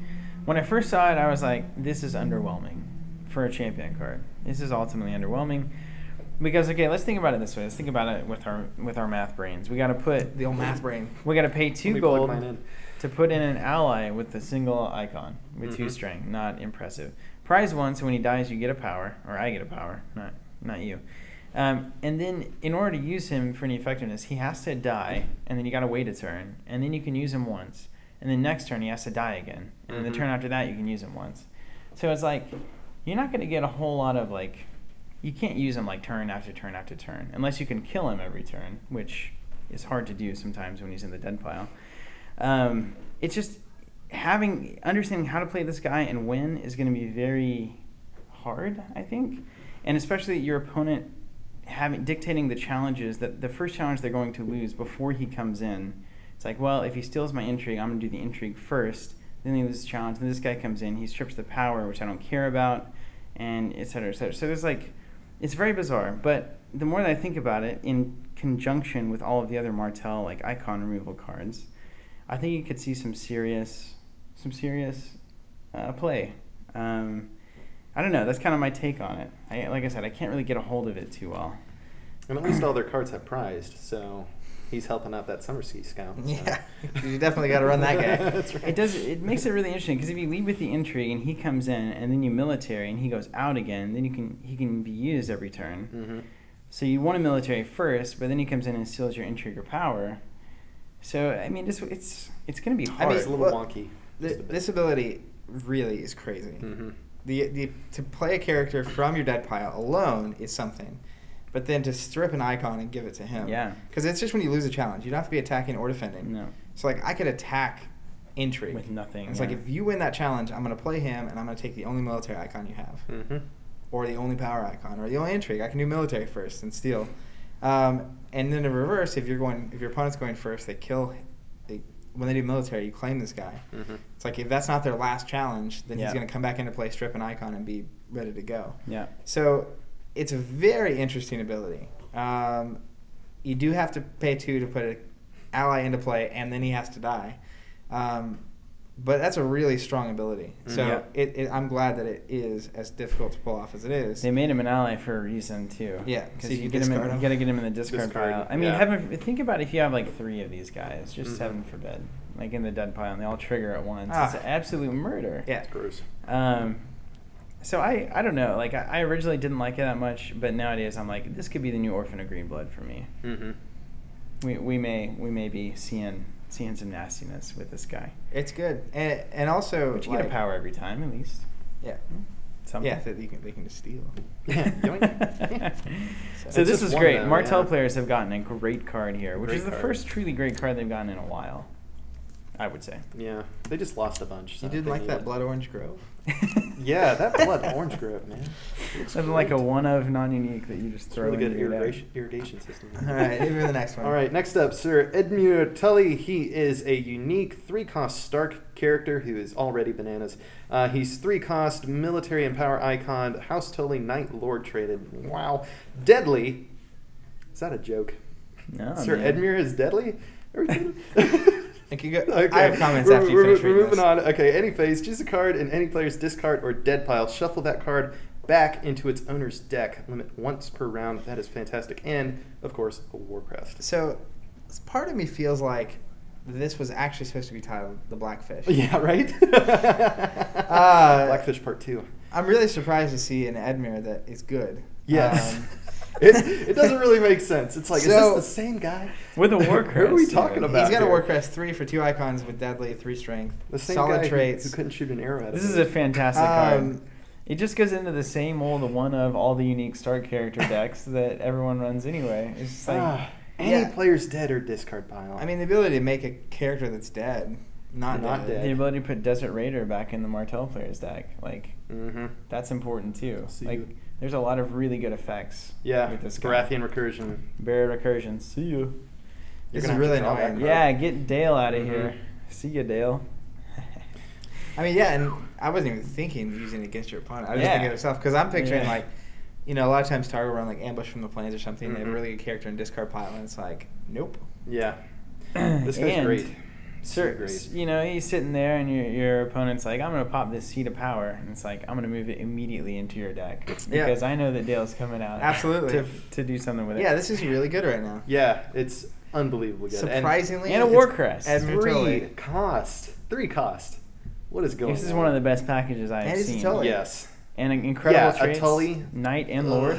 [SPEAKER 1] When I first saw it, I was like, this is underwhelming for a champion card. This is ultimately underwhelming. Because, okay, let's think about it this way. Let's think about it with our math brains. We got to put...
[SPEAKER 2] The old math brain.
[SPEAKER 1] We got to pay 2
[SPEAKER 3] Let me plug
[SPEAKER 1] gold
[SPEAKER 3] mine in.
[SPEAKER 1] to put in an ally with a single icon with 2 strength. Not impressive. Prize 1, so when he dies, you get a power. Or I get a power, not you. And then in order to use him for any effectiveness, he has to die, and then you got to wait a turn. And then you can use him once. And then next turn, he has to die again. And then the turn after that, you can use him once. So it's like, you're not going to get a whole lot of, like... You can't use him like turn after turn after turn, unless you can kill him every turn, which is hard to do sometimes when he's in the dead pile. It's just understanding how to play this guy and when is going to be very hard, I think. And especially your opponent dictating the challenges, that the first challenge they're going to lose before he comes in. It's like, well, if he steals my intrigue, I'm going to do the intrigue first, then he loses the challenge, then this guy comes in, he strips the power, which I don't care about, and et cetera, et cetera. So there's like... It's very bizarre, but the more that I think about it, in conjunction with all of the other Martel like icon removal cards, I think you could see some serious play. I don't know. That's kind of my take on it. Like I said, I can't really get a hold of it too well.
[SPEAKER 3] And at least all their cards have prized, so he's helping out that summer ski scout. So.
[SPEAKER 2] Yeah, you definitely got to run that guy.
[SPEAKER 3] That's right.
[SPEAKER 1] It makes it really interesting because if you lead with the intrigue and he comes in and then you military and he goes out again, then he can be used every turn. So you want a military first, but then he comes in and steals your intrigue or power. So I mean, it's going to be hard.
[SPEAKER 2] I mean,
[SPEAKER 3] It's a little wonky.
[SPEAKER 2] This ability really is crazy. To play a character from your dead pile alone is something. But then to strip an icon and give it to him.
[SPEAKER 1] Yeah.
[SPEAKER 2] Because it's just when you lose a challenge. You don't have to be attacking or defending.
[SPEAKER 1] No.
[SPEAKER 2] So, like, I could attack intrigue.
[SPEAKER 1] With nothing.
[SPEAKER 2] It's like, if you win that challenge, I'm going to play him, and I'm going to take the only military icon you have. Or the only power icon, or the only intrigue. I can do military first and steal. And then in reverse, if your opponent's going first, when they do military, you claim this guy. It's like, if that's not their last challenge, then he's going to come back into play, strip an icon, and be ready to go.
[SPEAKER 1] Yeah.
[SPEAKER 2] So... It's a very interesting ability. You do have to pay 2 to put an ally into play, and then he has to die. But that's a really strong ability. So I'm glad that it is as difficult to pull off as it is.
[SPEAKER 1] They made him an ally for a reason too.
[SPEAKER 2] Yeah,
[SPEAKER 1] because you got to get him in the discard pile. I mean, think about if you have like 3 of these guys, just 7 for bed, like in the dead pile, and they all trigger at once. It's an absolute murder.
[SPEAKER 2] Yeah,
[SPEAKER 3] it's gross.
[SPEAKER 1] So I don't know. Like I originally didn't like it that much, but nowadays I'm like, this could be the new Orphan of Greenblood for me. We may be seeing some nastiness with this guy.
[SPEAKER 2] It's good, and also
[SPEAKER 1] but you get a power every time at least.
[SPEAKER 2] Yeah.
[SPEAKER 1] Something.
[SPEAKER 2] Yeah, so they can just steal.
[SPEAKER 1] So this is great. Martel players have gotten a great card here, which is the first truly great card they've gotten in a while. I would say.
[SPEAKER 3] Yeah, they just lost a bunch. So
[SPEAKER 2] You didn't
[SPEAKER 3] they
[SPEAKER 2] like
[SPEAKER 3] need
[SPEAKER 2] that
[SPEAKER 3] it.
[SPEAKER 2] Blood Orange Grove?
[SPEAKER 3] Yeah, that blood orange grove, man.
[SPEAKER 1] Something like a one of non-unique that you just
[SPEAKER 3] It's
[SPEAKER 1] throw
[SPEAKER 3] really good
[SPEAKER 1] into your deck.
[SPEAKER 3] irrigation system.
[SPEAKER 2] All right, here for the next one.
[SPEAKER 3] All right, next up, Sir Edmure Tully. He is a unique 3-cost Stark character who is already bananas. He's 3-cost military and power icon, House Tully Knight Lord traded. Wow. Deadly. Is that a joke?
[SPEAKER 1] No,
[SPEAKER 3] Sir
[SPEAKER 1] man.
[SPEAKER 3] Edmure is deadly?
[SPEAKER 2] Thank you.
[SPEAKER 3] Okay.
[SPEAKER 2] I have comments after you finish
[SPEAKER 3] We're
[SPEAKER 2] reading
[SPEAKER 3] moving
[SPEAKER 2] this.
[SPEAKER 3] on. Okay, any phase, choose a card in any player's discard or dead pile. Shuffle that card back into its owner's deck. Limit once per round. That is fantastic. And, of course, a War Crest.
[SPEAKER 2] So, part of me feels like this was actually supposed to be titled The Blackfish.
[SPEAKER 3] Yeah, right? Blackfish Part 2.
[SPEAKER 2] I'm really surprised to see an Edmure that is good.
[SPEAKER 3] Yes. It doesn't really make sense. It's like, is
[SPEAKER 2] So-
[SPEAKER 3] this the same guy?
[SPEAKER 1] With a War
[SPEAKER 3] Who are we
[SPEAKER 1] Crest,
[SPEAKER 3] talking
[SPEAKER 1] even.
[SPEAKER 3] about?
[SPEAKER 2] He's got a
[SPEAKER 3] here?
[SPEAKER 2] War Crest 3 for 2 icons with Deadly, 3 strength.
[SPEAKER 3] The same
[SPEAKER 2] solid
[SPEAKER 3] guy
[SPEAKER 2] traits.
[SPEAKER 3] who couldn't shoot an arrow at
[SPEAKER 1] This
[SPEAKER 3] him.
[SPEAKER 1] is a fantastic card.
[SPEAKER 2] Um,
[SPEAKER 1] It just goes into the same old one of all the unique Stark character decks that everyone runs anyway. It's just like,
[SPEAKER 3] Any
[SPEAKER 2] yeah.
[SPEAKER 3] player's dead or discard pile.
[SPEAKER 2] I mean, the ability to make a character that's dead, not dead.
[SPEAKER 1] the ability to put Desert Raider back in the Martell player's deck, like
[SPEAKER 3] Mm-hmm.
[SPEAKER 1] that's important too.
[SPEAKER 3] See
[SPEAKER 1] Like,
[SPEAKER 3] you.
[SPEAKER 1] there's a lot of really good effects.
[SPEAKER 3] Yeah,
[SPEAKER 1] with this guy.
[SPEAKER 3] Baratheon recursion.
[SPEAKER 1] Barrier recursion. See you.
[SPEAKER 3] You're
[SPEAKER 2] This
[SPEAKER 3] gonna
[SPEAKER 2] is
[SPEAKER 3] have
[SPEAKER 2] really
[SPEAKER 3] to draw that
[SPEAKER 2] annoying.
[SPEAKER 3] card.
[SPEAKER 1] Yeah, get Dale out of
[SPEAKER 3] Mhm.
[SPEAKER 1] here. See ya, Dale.
[SPEAKER 2] I mean, yeah, and I wasn't even thinking using it against your opponent. I was just
[SPEAKER 1] Yeah.
[SPEAKER 2] thinking of itself because I'm picturing
[SPEAKER 1] Yeah.
[SPEAKER 2] like, you know, a lot of times Target will run like ambush from the plains or something. They have a
[SPEAKER 3] Mhm.
[SPEAKER 2] really good character in discard pile, and it's like, nope.
[SPEAKER 3] Yeah. This guy's
[SPEAKER 1] And
[SPEAKER 3] great.
[SPEAKER 1] Sir,
[SPEAKER 3] Great.
[SPEAKER 1] you know, he's sitting there, and your opponent's like, "I'm gonna pop this Seat of Power," and it's like, "I'm gonna move it immediately into your deck
[SPEAKER 2] Yeah.
[SPEAKER 1] because I know that Dale's coming out
[SPEAKER 2] Absolutely.
[SPEAKER 1] to do something with it."
[SPEAKER 2] Yeah, this is really good right now.
[SPEAKER 3] Yeah, it's unbelievably good.
[SPEAKER 2] Surprisingly,
[SPEAKER 1] And a
[SPEAKER 2] it's
[SPEAKER 1] War Crest.
[SPEAKER 2] Edmure Tully.
[SPEAKER 3] 3 cost. What is going on?
[SPEAKER 1] This is one of the best packages I have
[SPEAKER 2] And it's a
[SPEAKER 1] seen.
[SPEAKER 2] Tully.
[SPEAKER 3] Yes.
[SPEAKER 1] And incredible
[SPEAKER 3] Yeah, a
[SPEAKER 1] traits,
[SPEAKER 3] Tully.
[SPEAKER 1] Knight and Lord.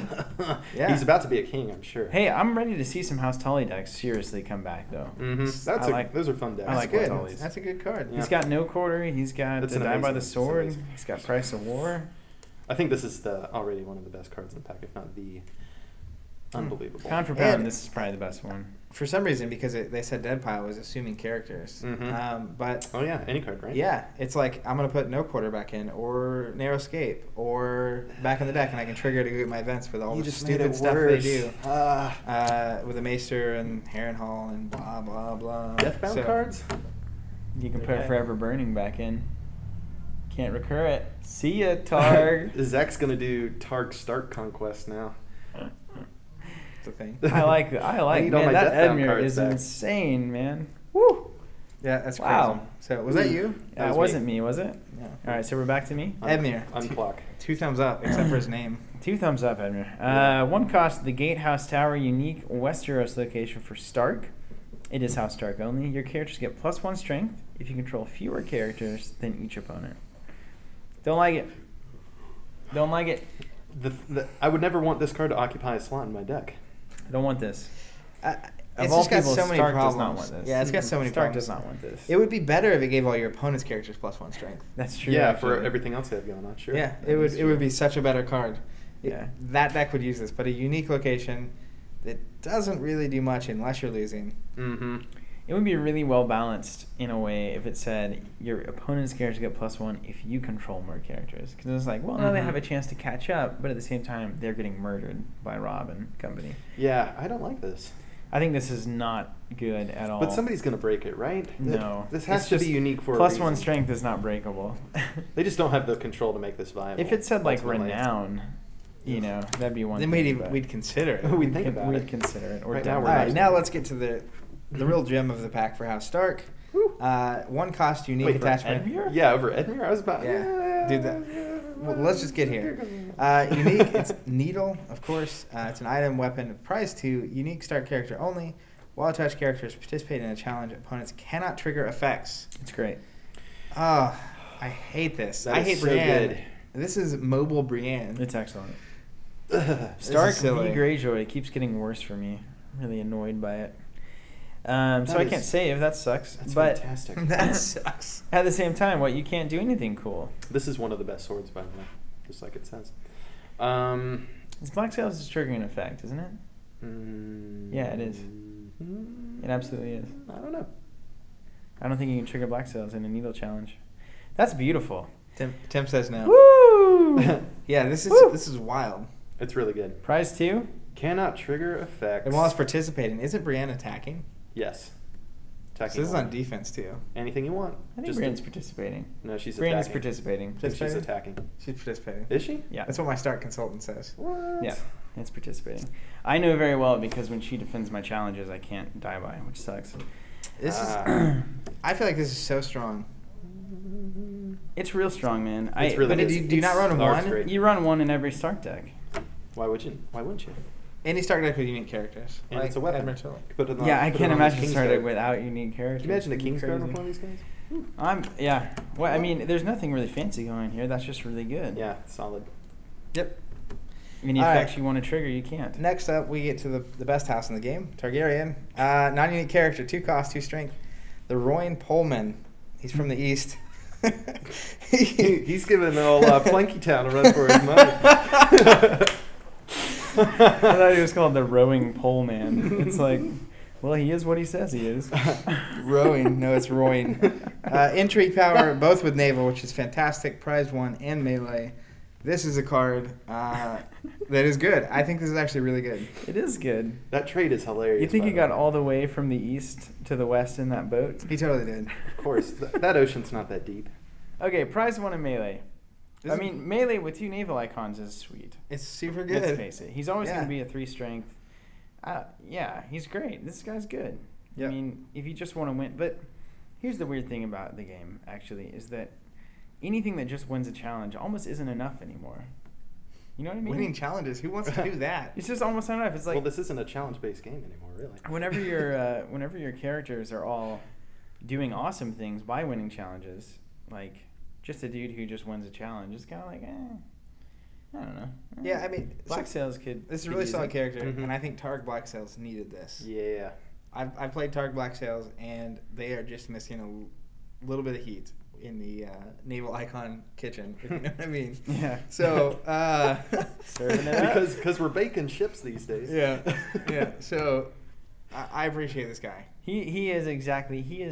[SPEAKER 2] Yeah.
[SPEAKER 3] He's about to be a king, I'm sure.
[SPEAKER 1] Hey, I'm ready to see some House Tully decks seriously come back though.
[SPEAKER 3] Mm-hmm. Those are fun decks.
[SPEAKER 1] I like
[SPEAKER 2] That's good.
[SPEAKER 1] Tullys.
[SPEAKER 2] That's a good card.
[SPEAKER 3] Yeah.
[SPEAKER 1] He's got No Quarter. He's got
[SPEAKER 3] That's
[SPEAKER 1] the
[SPEAKER 3] an
[SPEAKER 1] Die by
[SPEAKER 3] amazing-
[SPEAKER 1] the
[SPEAKER 3] it's
[SPEAKER 1] Sword.
[SPEAKER 3] amazing.
[SPEAKER 1] He's got Price of War.
[SPEAKER 3] I think this is already one of the best cards in the pack, if not the unbelievable.
[SPEAKER 1] Pound for pound,
[SPEAKER 2] And-
[SPEAKER 1] this is probably the best one.
[SPEAKER 2] For some reason, because they said Dead Pile was assuming characters.
[SPEAKER 3] Mhm.
[SPEAKER 2] But
[SPEAKER 3] Oh yeah, any card, right?
[SPEAKER 2] yeah, it's like I'm gonna put No Quarter back in, or Narrow Escape, or back in the deck, and I can trigger to go get my events with all
[SPEAKER 3] You
[SPEAKER 2] the
[SPEAKER 3] just made
[SPEAKER 2] stupid
[SPEAKER 3] it
[SPEAKER 2] stuff
[SPEAKER 3] worse.
[SPEAKER 2] they do.
[SPEAKER 3] Ah.
[SPEAKER 2] With the Maester and Harrenhal and blah blah blah.
[SPEAKER 3] Deathbound
[SPEAKER 2] So-
[SPEAKER 3] cards?
[SPEAKER 1] You can put
[SPEAKER 3] Okay.
[SPEAKER 1] Forever Burning back in. Can't recur it. See ya, Targ.
[SPEAKER 3] Zach's gonna do Targ Stark Conquest now.
[SPEAKER 2] It's a thing.
[SPEAKER 1] I like
[SPEAKER 3] need all
[SPEAKER 1] man,
[SPEAKER 3] my
[SPEAKER 1] that
[SPEAKER 3] Deathbound
[SPEAKER 1] Edmure
[SPEAKER 3] cards
[SPEAKER 1] is
[SPEAKER 3] back.
[SPEAKER 1] insane, man. Woo!
[SPEAKER 2] Yeah, that's crazy.
[SPEAKER 1] Wow.
[SPEAKER 2] So was that you?
[SPEAKER 3] That was
[SPEAKER 1] That wasn't me, was it?
[SPEAKER 2] Yeah.
[SPEAKER 1] All right, so we're back to me.
[SPEAKER 2] Edmure.
[SPEAKER 3] Unclock.
[SPEAKER 2] 2 thumbs up, except for his name.
[SPEAKER 1] 2 thumbs up, Edmure. One cost, the Gatehouse Tower, unique Westeros location for Stark. It is House Stark only. Your characters get +1 strength if you control fewer characters than each opponent. Don't like it. Don't like it.
[SPEAKER 3] I would never want this card to occupy a slot in my deck.
[SPEAKER 1] Don't want this.
[SPEAKER 2] It's
[SPEAKER 1] Of all
[SPEAKER 2] just got
[SPEAKER 1] people,
[SPEAKER 2] so many
[SPEAKER 1] Stark
[SPEAKER 2] problems.
[SPEAKER 1] does not want this.
[SPEAKER 2] Yeah, it's got so many
[SPEAKER 1] Stark
[SPEAKER 2] problems.
[SPEAKER 1] does not want this.
[SPEAKER 2] It would be better if it gave all your opponent's characters +1 strength.
[SPEAKER 1] That's true.
[SPEAKER 3] Yeah,
[SPEAKER 1] actually.
[SPEAKER 3] for everything else they have going on, sure.
[SPEAKER 2] Yeah,
[SPEAKER 1] That
[SPEAKER 2] it would
[SPEAKER 1] is
[SPEAKER 2] it would
[SPEAKER 1] true.
[SPEAKER 2] be such a better card.
[SPEAKER 1] Yeah.
[SPEAKER 2] That deck would use this, but a unique location that doesn't really do much unless you're losing.
[SPEAKER 3] Mm-hmm.
[SPEAKER 1] It would be really well balanced in a way if it said your opponent's characters get +1 if you control more characters. Because it's like, well, now they
[SPEAKER 3] Mhm.
[SPEAKER 1] have a chance to catch up, but at the same time, they're getting murdered by Rob and company.
[SPEAKER 3] Yeah, I don't like this.
[SPEAKER 1] I think this is not good at all.
[SPEAKER 3] But somebody's gonna break it, right?
[SPEAKER 1] No.
[SPEAKER 3] This has
[SPEAKER 1] It's
[SPEAKER 3] to
[SPEAKER 1] just
[SPEAKER 3] be unique for a
[SPEAKER 1] +1
[SPEAKER 3] reason.
[SPEAKER 1] strength is not breakable.
[SPEAKER 3] They just don't have the control to make this viable.
[SPEAKER 1] If it said like
[SPEAKER 3] ultimately.
[SPEAKER 1] Renown, you know, that'd be one
[SPEAKER 2] Then
[SPEAKER 1] thing.
[SPEAKER 2] we'd consider it.
[SPEAKER 3] We'd think about
[SPEAKER 1] we'd
[SPEAKER 3] it.
[SPEAKER 1] consider it. Or
[SPEAKER 3] Right now
[SPEAKER 1] don't.
[SPEAKER 3] we're
[SPEAKER 2] All
[SPEAKER 3] not.
[SPEAKER 2] right, now let's get to the real gem of the pack for House Stark.
[SPEAKER 3] Woo.
[SPEAKER 2] 1 cost, unique
[SPEAKER 3] Wait, for
[SPEAKER 2] attachment.
[SPEAKER 1] Edmure?
[SPEAKER 3] Yeah, over Edmure, I was about.
[SPEAKER 2] Yeah, dude, well, let's just get here. Unique, it's Needle, of course. It's an item, weapon, prize 2, unique Stark character only. While attached characters participate in a challenge, opponents cannot trigger effects.
[SPEAKER 1] It's great.
[SPEAKER 2] Oh, I hate this.
[SPEAKER 3] That
[SPEAKER 2] I
[SPEAKER 3] is
[SPEAKER 2] hate
[SPEAKER 3] so
[SPEAKER 2] Brienne.
[SPEAKER 3] good.
[SPEAKER 2] This is mobile Brienne.
[SPEAKER 1] It's excellent.
[SPEAKER 2] This
[SPEAKER 1] Stark
[SPEAKER 2] is
[SPEAKER 1] v.
[SPEAKER 2] silly.
[SPEAKER 1] Greyjoy keeps getting worse for me. I'm really annoyed by it. So I
[SPEAKER 3] is-
[SPEAKER 1] can't save. That sucks.
[SPEAKER 3] That's
[SPEAKER 1] but
[SPEAKER 3] fantastic.
[SPEAKER 2] That sucks.
[SPEAKER 1] at the same time, what you can't do anything cool.
[SPEAKER 3] This is one of the best swords, by the way, just like it says.
[SPEAKER 1] This Black Sails is triggering effect, isn't it? Yeah, it is. It absolutely is.
[SPEAKER 3] I don't know.
[SPEAKER 1] I don't think you can trigger Black Sails in a needle challenge. That's beautiful.
[SPEAKER 2] Tim says no.
[SPEAKER 1] Woo!
[SPEAKER 2] Yeah, this is
[SPEAKER 1] Woo!
[SPEAKER 2] this is wild.
[SPEAKER 3] It's really good.
[SPEAKER 1] Prize 2?
[SPEAKER 3] Cannot trigger effects.
[SPEAKER 2] And while it's participating, isn't Brienne attacking?
[SPEAKER 3] Yes.
[SPEAKER 2] So this is on defense too.
[SPEAKER 3] Anything you want.
[SPEAKER 1] I think Brienne's participating.
[SPEAKER 3] No, she's
[SPEAKER 1] Brienne's
[SPEAKER 3] attacking.
[SPEAKER 1] participating.
[SPEAKER 3] I think she's attacking.
[SPEAKER 2] She's participating.
[SPEAKER 3] Is she?
[SPEAKER 1] Yeah.
[SPEAKER 2] That's what my start consultant says.
[SPEAKER 3] What?
[SPEAKER 1] Yeah, it's participating. I know very well because when she defends my challenges, I can't die by, which sucks.
[SPEAKER 2] This is. I feel like this is so strong.
[SPEAKER 1] It's real strong, man.
[SPEAKER 3] It's really
[SPEAKER 2] but
[SPEAKER 3] good.
[SPEAKER 2] do you not run one?
[SPEAKER 3] Great.
[SPEAKER 1] You run one in every start deck.
[SPEAKER 3] Why would you? Why wouldn't you?
[SPEAKER 2] Any start deck with unique characters.
[SPEAKER 3] And
[SPEAKER 2] like
[SPEAKER 3] it's a weapon.
[SPEAKER 2] Edmure.
[SPEAKER 3] Put it on,
[SPEAKER 1] Yeah, I
[SPEAKER 3] put
[SPEAKER 1] can't
[SPEAKER 3] it on
[SPEAKER 1] imagine
[SPEAKER 3] King's
[SPEAKER 1] starting
[SPEAKER 3] Guard.
[SPEAKER 1] without unique characters.
[SPEAKER 3] Can you imagine a
[SPEAKER 1] It'd be
[SPEAKER 3] King's Guard on
[SPEAKER 1] crazy.
[SPEAKER 3] one of these guys?
[SPEAKER 1] Yeah. Well, I mean, there's nothing really fancy going here. That's just really good.
[SPEAKER 3] Yeah, solid.
[SPEAKER 2] Yep.
[SPEAKER 1] Any
[SPEAKER 2] All
[SPEAKER 1] effects
[SPEAKER 2] right.
[SPEAKER 1] you want to trigger, you can't.
[SPEAKER 2] Next up, we get to the best house in the game, Targaryen. Non-unique character, 2 cost, 2 strength. The Royne Pullman. He's from the east.
[SPEAKER 3] He's giving old Planky Town a run for his money.
[SPEAKER 1] I thought he was called the Rowing Pole Man. It's like, well, he is what he says he is.
[SPEAKER 2] Rowing. No, it's Royne. Intrigue power, both with naval, which is fantastic. Prize 1 and melee. This is a card that is good. I think this is actually really good.
[SPEAKER 1] It is good.
[SPEAKER 3] That trade is hilarious.
[SPEAKER 1] You think
[SPEAKER 3] by
[SPEAKER 1] he
[SPEAKER 3] the
[SPEAKER 1] got
[SPEAKER 3] way.
[SPEAKER 1] all the way from the east to the west in that boat?
[SPEAKER 2] He totally did.
[SPEAKER 3] Of course. That ocean's not that deep.
[SPEAKER 1] Okay, prize 1 in melee.
[SPEAKER 2] This
[SPEAKER 1] I
[SPEAKER 2] is-
[SPEAKER 1] mean, melee with 2 naval icons is sweet.
[SPEAKER 2] It's super good.
[SPEAKER 1] Let's face it. He's always
[SPEAKER 2] Yeah.
[SPEAKER 1] going to be a 3 strength. Yeah, he's great. This guy's good.
[SPEAKER 2] Yep.
[SPEAKER 1] I mean, if you just want to win. But here's the weird thing about the game, actually, is that anything that just wins a challenge almost isn't enough anymore. You know what I mean?
[SPEAKER 2] Winning challenges. Who wants to do that?
[SPEAKER 1] It's just almost not enough. It's like
[SPEAKER 3] Well, this isn't a challenge-based game anymore, really.
[SPEAKER 1] whenever your characters are all doing awesome things by winning challenges, like just a dude who just wins a challenge is kind of like, I don't know.
[SPEAKER 2] Yeah, I mean,
[SPEAKER 1] Black Sails could.
[SPEAKER 2] This is a
[SPEAKER 1] could
[SPEAKER 2] really
[SPEAKER 1] use
[SPEAKER 2] solid
[SPEAKER 1] it.
[SPEAKER 2] character,
[SPEAKER 3] Mhm.
[SPEAKER 2] and I think Targ Black Sails needed this.
[SPEAKER 3] Yeah.
[SPEAKER 2] I played Targ Black Sails, and they are just missing a little bit of heat in the naval icon kitchen, if you know what I mean.
[SPEAKER 1] Yeah.
[SPEAKER 2] So,
[SPEAKER 1] Serving it up.
[SPEAKER 3] Because we're baking ships these days.
[SPEAKER 2] yeah, yeah. So, I appreciate this guy.
[SPEAKER 1] He is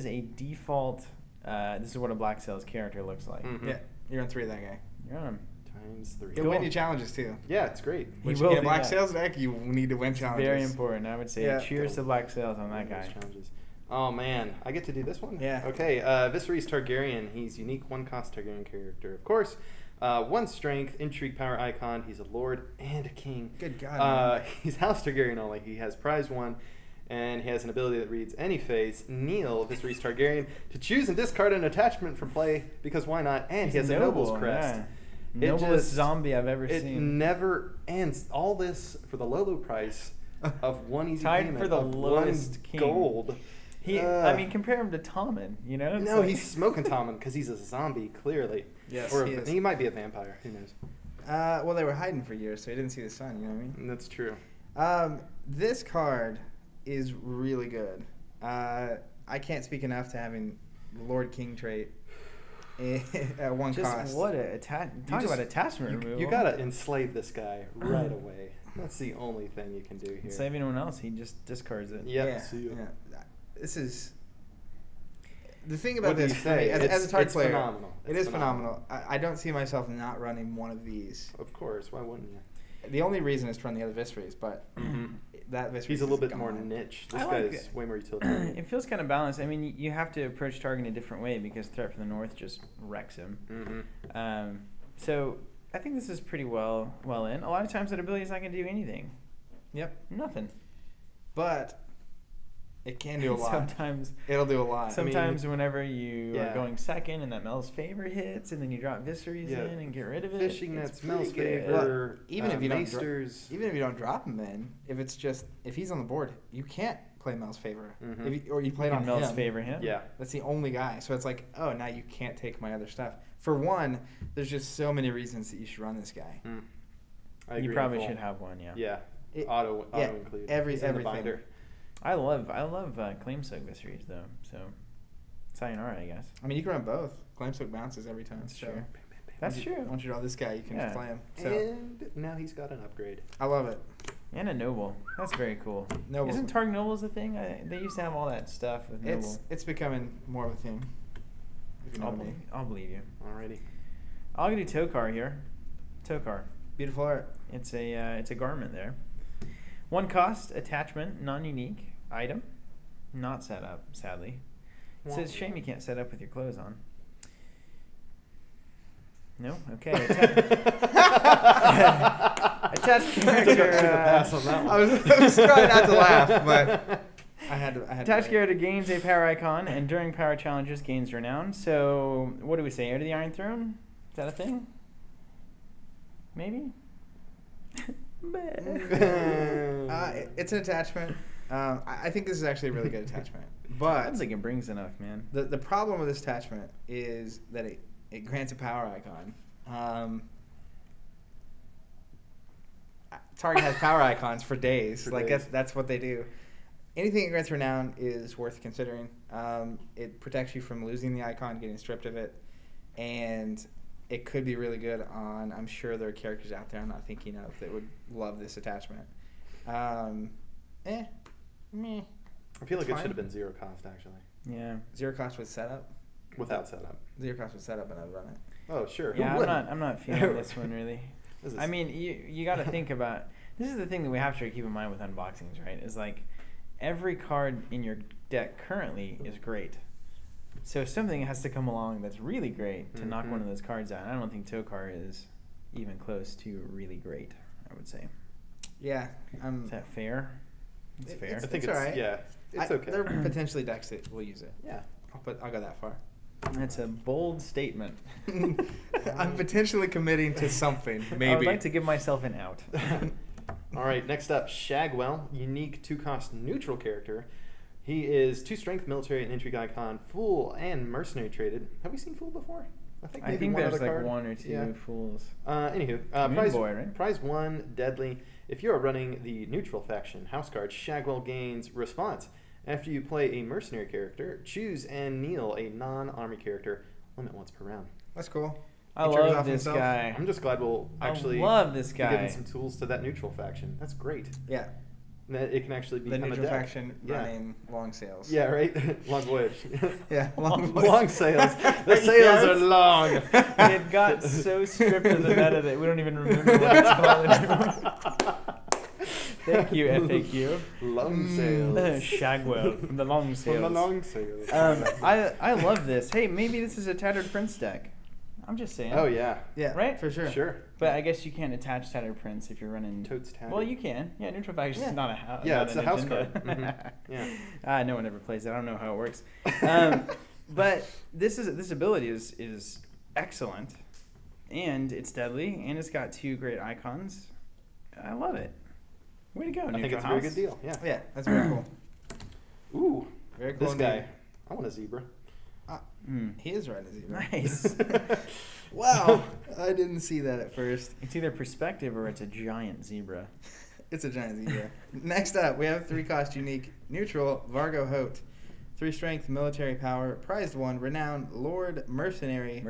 [SPEAKER 1] a default. This is what a Black Sails character looks like.
[SPEAKER 3] Mhm.
[SPEAKER 2] Yeah, you're on 3 of that guy.
[SPEAKER 1] You're on.
[SPEAKER 3] Times 3.
[SPEAKER 2] He'll win you challenges too.
[SPEAKER 3] Yeah, it's great.
[SPEAKER 1] He
[SPEAKER 2] Which
[SPEAKER 1] will
[SPEAKER 2] in a
[SPEAKER 1] do
[SPEAKER 2] Black
[SPEAKER 1] that.
[SPEAKER 2] Sails deck, you need to win challenges.
[SPEAKER 1] Very important. I would say
[SPEAKER 2] Yeah.
[SPEAKER 1] cheers to Black Sails on that
[SPEAKER 3] Those
[SPEAKER 1] guy.
[SPEAKER 3] Challenges. Oh man, I get to do this one?
[SPEAKER 2] Yeah.
[SPEAKER 3] Okay, Viserys Targaryen. He's unique 1 cost Targaryen character, of course. 1 strength, intrigue power icon. He's a lord and a king.
[SPEAKER 2] Good God. Man.
[SPEAKER 3] He's House Targaryen only. He has prize 1, and he has an ability that reads any phase. Kneel Viserys Targaryen to choose and discard an attachment from play because why not? And he has a noble's crest.
[SPEAKER 1] Yeah.
[SPEAKER 3] It
[SPEAKER 1] Noblest
[SPEAKER 3] just-
[SPEAKER 1] zombie I've ever
[SPEAKER 3] It
[SPEAKER 1] seen.
[SPEAKER 3] never ends. All this for the low price of 1 easy
[SPEAKER 1] Tied
[SPEAKER 3] payment
[SPEAKER 1] for the
[SPEAKER 3] of
[SPEAKER 1] lowest
[SPEAKER 3] 1
[SPEAKER 1] king.
[SPEAKER 3] gold.
[SPEAKER 1] I mean, compare him to Tommen, you know? It's
[SPEAKER 3] No,
[SPEAKER 1] like-
[SPEAKER 3] he's smoking Tommen because he's a zombie, clearly.
[SPEAKER 2] Yes,
[SPEAKER 3] or
[SPEAKER 2] he is.
[SPEAKER 3] he might be a vampire. Who knows?
[SPEAKER 2] Well, they were hiding for years, so he didn't see the sun. You know what I mean?
[SPEAKER 3] That's true.
[SPEAKER 2] This card is really good. I can't speak enough to having the Lord King trait at 1
[SPEAKER 1] just
[SPEAKER 2] cost.
[SPEAKER 1] what a talk about attachment removal.
[SPEAKER 3] You gotta enslave this guy right away. That's the only thing you can do here.
[SPEAKER 1] Save anyone else, he just discards it.
[SPEAKER 3] Yep.
[SPEAKER 2] Yeah,
[SPEAKER 3] See ya.
[SPEAKER 2] yeah. This is the thing
[SPEAKER 3] What
[SPEAKER 2] about
[SPEAKER 3] do you
[SPEAKER 2] this. For
[SPEAKER 3] say?
[SPEAKER 2] me, as a
[SPEAKER 3] It's
[SPEAKER 2] target player,
[SPEAKER 3] phenomenal.
[SPEAKER 2] it
[SPEAKER 3] It's
[SPEAKER 2] is phenomenal. I don't see myself not running one of these.
[SPEAKER 3] Of course. Why wouldn't you?
[SPEAKER 2] The only reason is to run the other Viserys, but that Viserys
[SPEAKER 3] He's a little
[SPEAKER 2] is
[SPEAKER 3] bit more
[SPEAKER 2] gone.
[SPEAKER 3] niche. This
[SPEAKER 1] I
[SPEAKER 3] guy
[SPEAKER 1] like
[SPEAKER 3] is
[SPEAKER 1] it.
[SPEAKER 3] way more utilitarian.
[SPEAKER 1] It feels kind of balanced. I mean, you have to approach Targ in a different way because Threat from the North just wrecks him.
[SPEAKER 3] Mm-hmm.
[SPEAKER 1] So I think this is pretty well in. A lot of times that ability is not going to do anything.
[SPEAKER 2] Yep,
[SPEAKER 1] Nothing.
[SPEAKER 2] but it can do a lot.
[SPEAKER 1] Sometimes
[SPEAKER 2] It'll do a lot.
[SPEAKER 1] Sometimes whenever you
[SPEAKER 3] yeah.
[SPEAKER 1] are going second and that Mel's favor hits and then you drop Viserys
[SPEAKER 3] Yeah.
[SPEAKER 1] in and get rid of it.
[SPEAKER 3] Fishing
[SPEAKER 1] it's
[SPEAKER 3] that smells
[SPEAKER 1] pretty good.
[SPEAKER 3] favor.
[SPEAKER 2] Well, even if you don't
[SPEAKER 3] Maesters.
[SPEAKER 2] Even if you don't drop him in, if he's on the board, you can't play Mel's favor.
[SPEAKER 3] Mhm.
[SPEAKER 2] Or you play it
[SPEAKER 1] You
[SPEAKER 2] on
[SPEAKER 1] can Mel's
[SPEAKER 2] him.
[SPEAKER 1] favor him.
[SPEAKER 3] Yeah.
[SPEAKER 2] That's the only guy. So it's like, oh, now you can't take my other stuff. For one, there's just so many reasons that you should run this guy.
[SPEAKER 3] Mm. I agree
[SPEAKER 1] You
[SPEAKER 3] in
[SPEAKER 1] probably
[SPEAKER 3] full.
[SPEAKER 1] should have one, yeah.
[SPEAKER 3] Yeah.
[SPEAKER 2] It-
[SPEAKER 3] Auto
[SPEAKER 2] yeah,
[SPEAKER 3] include. He's in the
[SPEAKER 2] everything.
[SPEAKER 3] binder.
[SPEAKER 1] I love claim soak Viserys though. So sayonara, I guess.
[SPEAKER 2] I mean, you can run both. Claimsoak bounces every time.
[SPEAKER 1] That's
[SPEAKER 2] so
[SPEAKER 1] true. That's true.
[SPEAKER 2] Once you draw this guy, you can
[SPEAKER 1] Yeah.
[SPEAKER 2] play him. So
[SPEAKER 3] And now he's got an upgrade.
[SPEAKER 2] I love it.
[SPEAKER 1] And a noble. That's very cool.
[SPEAKER 2] Nobles.
[SPEAKER 1] Isn't Targ Nobles a thing? They used to have all that stuff with noble.
[SPEAKER 2] It's becoming more of a thing. If you know what I mean.
[SPEAKER 1] I'll believe you.
[SPEAKER 3] Alrighty.
[SPEAKER 1] I'll do Tokar here. Tokar.
[SPEAKER 2] Beautiful art.
[SPEAKER 1] It's a garment there. 1 cost, attachment, non-unique, item, not set up, sadly. It says, shame you can't set up with your clothes on. No? Okay. Attached character.
[SPEAKER 3] Pass on that one.
[SPEAKER 2] I was trying not to laugh, but I had to.
[SPEAKER 1] Attached character gains a power icon, and during power challenges gains renown. So, what do we say? Heir to the Iron Throne? Is that a thing? Maybe?
[SPEAKER 2] It's an attachment. I think this is actually a really good attachment. But
[SPEAKER 1] I don't think it brings enough, man.
[SPEAKER 2] The problem with this attachment is that it grants a power icon. Target has power icons for days. That's what they do. Anything that grants renown is worth considering. It protects you from losing the icon, getting stripped of it, and it could be really good on. I'm sure there are characters out there I'm not thinking of that would love this attachment. Meh.
[SPEAKER 3] I feel like it should have been 0 cost, actually.
[SPEAKER 1] Yeah.
[SPEAKER 2] 0 cost with setup.
[SPEAKER 3] Without setup.
[SPEAKER 2] 0 cost with setup, and I'd run it.
[SPEAKER 3] Oh, sure.
[SPEAKER 1] Yeah, I'm not feeling this one really. I mean, you got to think about. This is the thing that we have to keep in mind with unboxings, right? Is like every card in your deck currently is great. So something has to come along that's really great to knock one of those cards out. I don't think Tokar is even close to really great, I would say.
[SPEAKER 2] Yeah.
[SPEAKER 1] Is that fair? It's fair.
[SPEAKER 3] I think
[SPEAKER 2] it's all right.
[SPEAKER 3] Yeah, it's okay.
[SPEAKER 2] There are potentially decks that will use it.
[SPEAKER 3] Yeah.
[SPEAKER 2] I'll go that far.
[SPEAKER 1] That's a bold statement.
[SPEAKER 2] I'm potentially committing to something, maybe.
[SPEAKER 1] I would like to give myself an out.
[SPEAKER 3] All right, next up, Shagwell, unique 2-cost neutral character. He is 2 strength, military, and intrigue icon, fool, and mercenary traded. Have we seen fool before? I think
[SPEAKER 1] there's
[SPEAKER 3] other
[SPEAKER 1] like
[SPEAKER 3] card.
[SPEAKER 1] 1 or 2 fools.
[SPEAKER 3] Anywho,
[SPEAKER 1] Boy, right?
[SPEAKER 3] prize 1, deadly. If you are running the neutral faction house card, Shagwell gains response. After you play a mercenary character, choose and kneel a non-army character. Limit once per round.
[SPEAKER 2] That's cool.
[SPEAKER 1] I love this guy.
[SPEAKER 3] I'm just glad we'll actually
[SPEAKER 1] love this guy.
[SPEAKER 3] be giving some tools to that neutral faction. That's great.
[SPEAKER 2] Yeah.
[SPEAKER 3] And that it can actually be
[SPEAKER 2] The neutral faction running long sails.
[SPEAKER 3] Yeah, right? Long voyage.
[SPEAKER 2] Yeah,
[SPEAKER 3] long sails. The sails are long.
[SPEAKER 1] It got so stripped of the meta that we don't even remember what it's called anymore. Thank you, FAQ.
[SPEAKER 3] Long sails.
[SPEAKER 1] Shagwell from the long sails.
[SPEAKER 3] From the long sails.
[SPEAKER 1] I love this. Hey, maybe this is a Tattered Prince deck. I'm just saying.
[SPEAKER 3] Oh, yeah.
[SPEAKER 2] Yeah,
[SPEAKER 1] right?
[SPEAKER 2] For sure.
[SPEAKER 3] Sure.
[SPEAKER 1] But I guess you can't attach Tattered Prince if you're running...
[SPEAKER 3] Totes Tattered.
[SPEAKER 1] Well, you can. Yeah, neutral faction is not a house.
[SPEAKER 3] Yeah, it's a house card. Yeah.
[SPEAKER 1] No one ever plays it. I don't know how it works. But this ability is excellent, and it's deadly, and it's got 2 great icons. I love it. Way to go,
[SPEAKER 3] I think it's a very good deal. Yeah.
[SPEAKER 2] Yeah, that's very cool.
[SPEAKER 3] Ooh,
[SPEAKER 2] Very cool.
[SPEAKER 3] this guy. I want a zebra.
[SPEAKER 2] He is riding a zebra.
[SPEAKER 1] Nice.
[SPEAKER 2] Wow. I didn't see that at first.
[SPEAKER 1] It's either perspective or it's a giant zebra.
[SPEAKER 2] It's a giant zebra. Next up, we have 3-cost unique neutral Vargo Hote. 3 strength, military power, prized 1, renowned, lord, mercenary,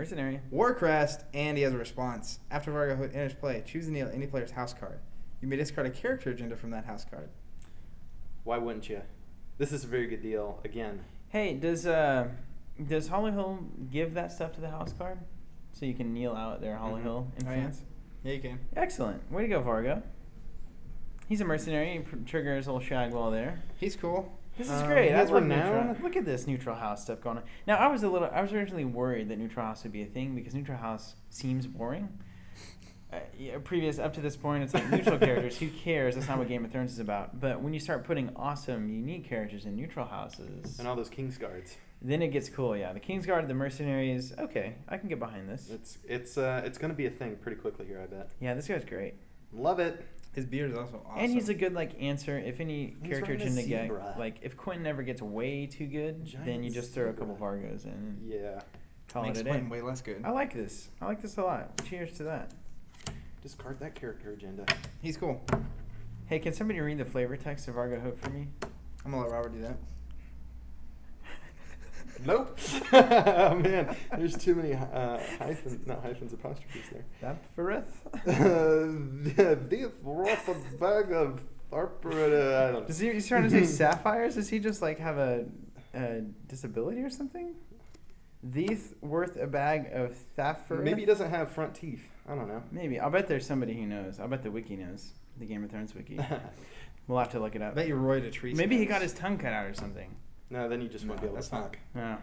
[SPEAKER 2] Warcrest, and he has a response. After Vargo Hote enters play, choose and kneel any player's house card. You may discard a character agenda from that house card.
[SPEAKER 3] Why wouldn't you? This is a very good deal. Again.
[SPEAKER 1] Hey, does Hollow Hill give that stuff to the house card? So you can kneel out their Hollow Hill influence?
[SPEAKER 2] Yeah, you can.
[SPEAKER 1] Excellent. Way to go, Vargo. He's a mercenary. He triggers old Shagwell there.
[SPEAKER 2] He's cool.
[SPEAKER 1] This is great.
[SPEAKER 3] has
[SPEAKER 1] I love
[SPEAKER 3] renown.
[SPEAKER 1] neutral. Look at this neutral house stuff going on. Now, I was originally worried that neutral house would be a thing because neutral house seems boring. Up to this point, it's like neutral characters. Who cares? That's not what Game of Thrones is about. But when you start putting awesome, unique characters in neutral houses,
[SPEAKER 3] And all those Kingsguards.
[SPEAKER 1] then it gets cool. Yeah, the Kingsguard, the mercenaries. Okay, I can get behind this.
[SPEAKER 3] It's going to be a thing pretty quickly here, I bet.
[SPEAKER 1] Yeah, this guy's great.
[SPEAKER 3] Love it.
[SPEAKER 2] His beard is also awesome.
[SPEAKER 1] And he's a good answer if any character
[SPEAKER 3] running a
[SPEAKER 1] agenda get
[SPEAKER 3] zebra.
[SPEAKER 1] if Quentin ever gets way too good, then you just throw a couple Vargos in and
[SPEAKER 3] Yeah.
[SPEAKER 1] call
[SPEAKER 2] Makes
[SPEAKER 1] it a
[SPEAKER 2] Quentin
[SPEAKER 1] day.
[SPEAKER 2] way less good.
[SPEAKER 1] I like this. I like this a lot. Cheers to that.
[SPEAKER 3] Discard that character agenda.
[SPEAKER 2] He's cool.
[SPEAKER 1] Hey, can somebody read the flavor text of Vargo Hope for me?
[SPEAKER 2] I'm gonna let Robert do
[SPEAKER 3] Nope. Oh, man, there's too many hyphens, apostrophes there.
[SPEAKER 1] That Farith?
[SPEAKER 3] The worth a bag of I don't know.
[SPEAKER 1] He's trying to say sapphires? Does he just like have a disability or something? These worth a bag of sapphire?
[SPEAKER 3] Maybe he doesn't have front teeth. I don't know.
[SPEAKER 1] Maybe. I'll bet there's somebody who knows. I'll bet the wiki knows. The Game of Thrones wiki. We'll have to look it up.
[SPEAKER 2] I bet you Roy Dotrice.
[SPEAKER 1] Maybe he got his tongue cut out or something.
[SPEAKER 3] No, then you just won't be able to talk.
[SPEAKER 1] No.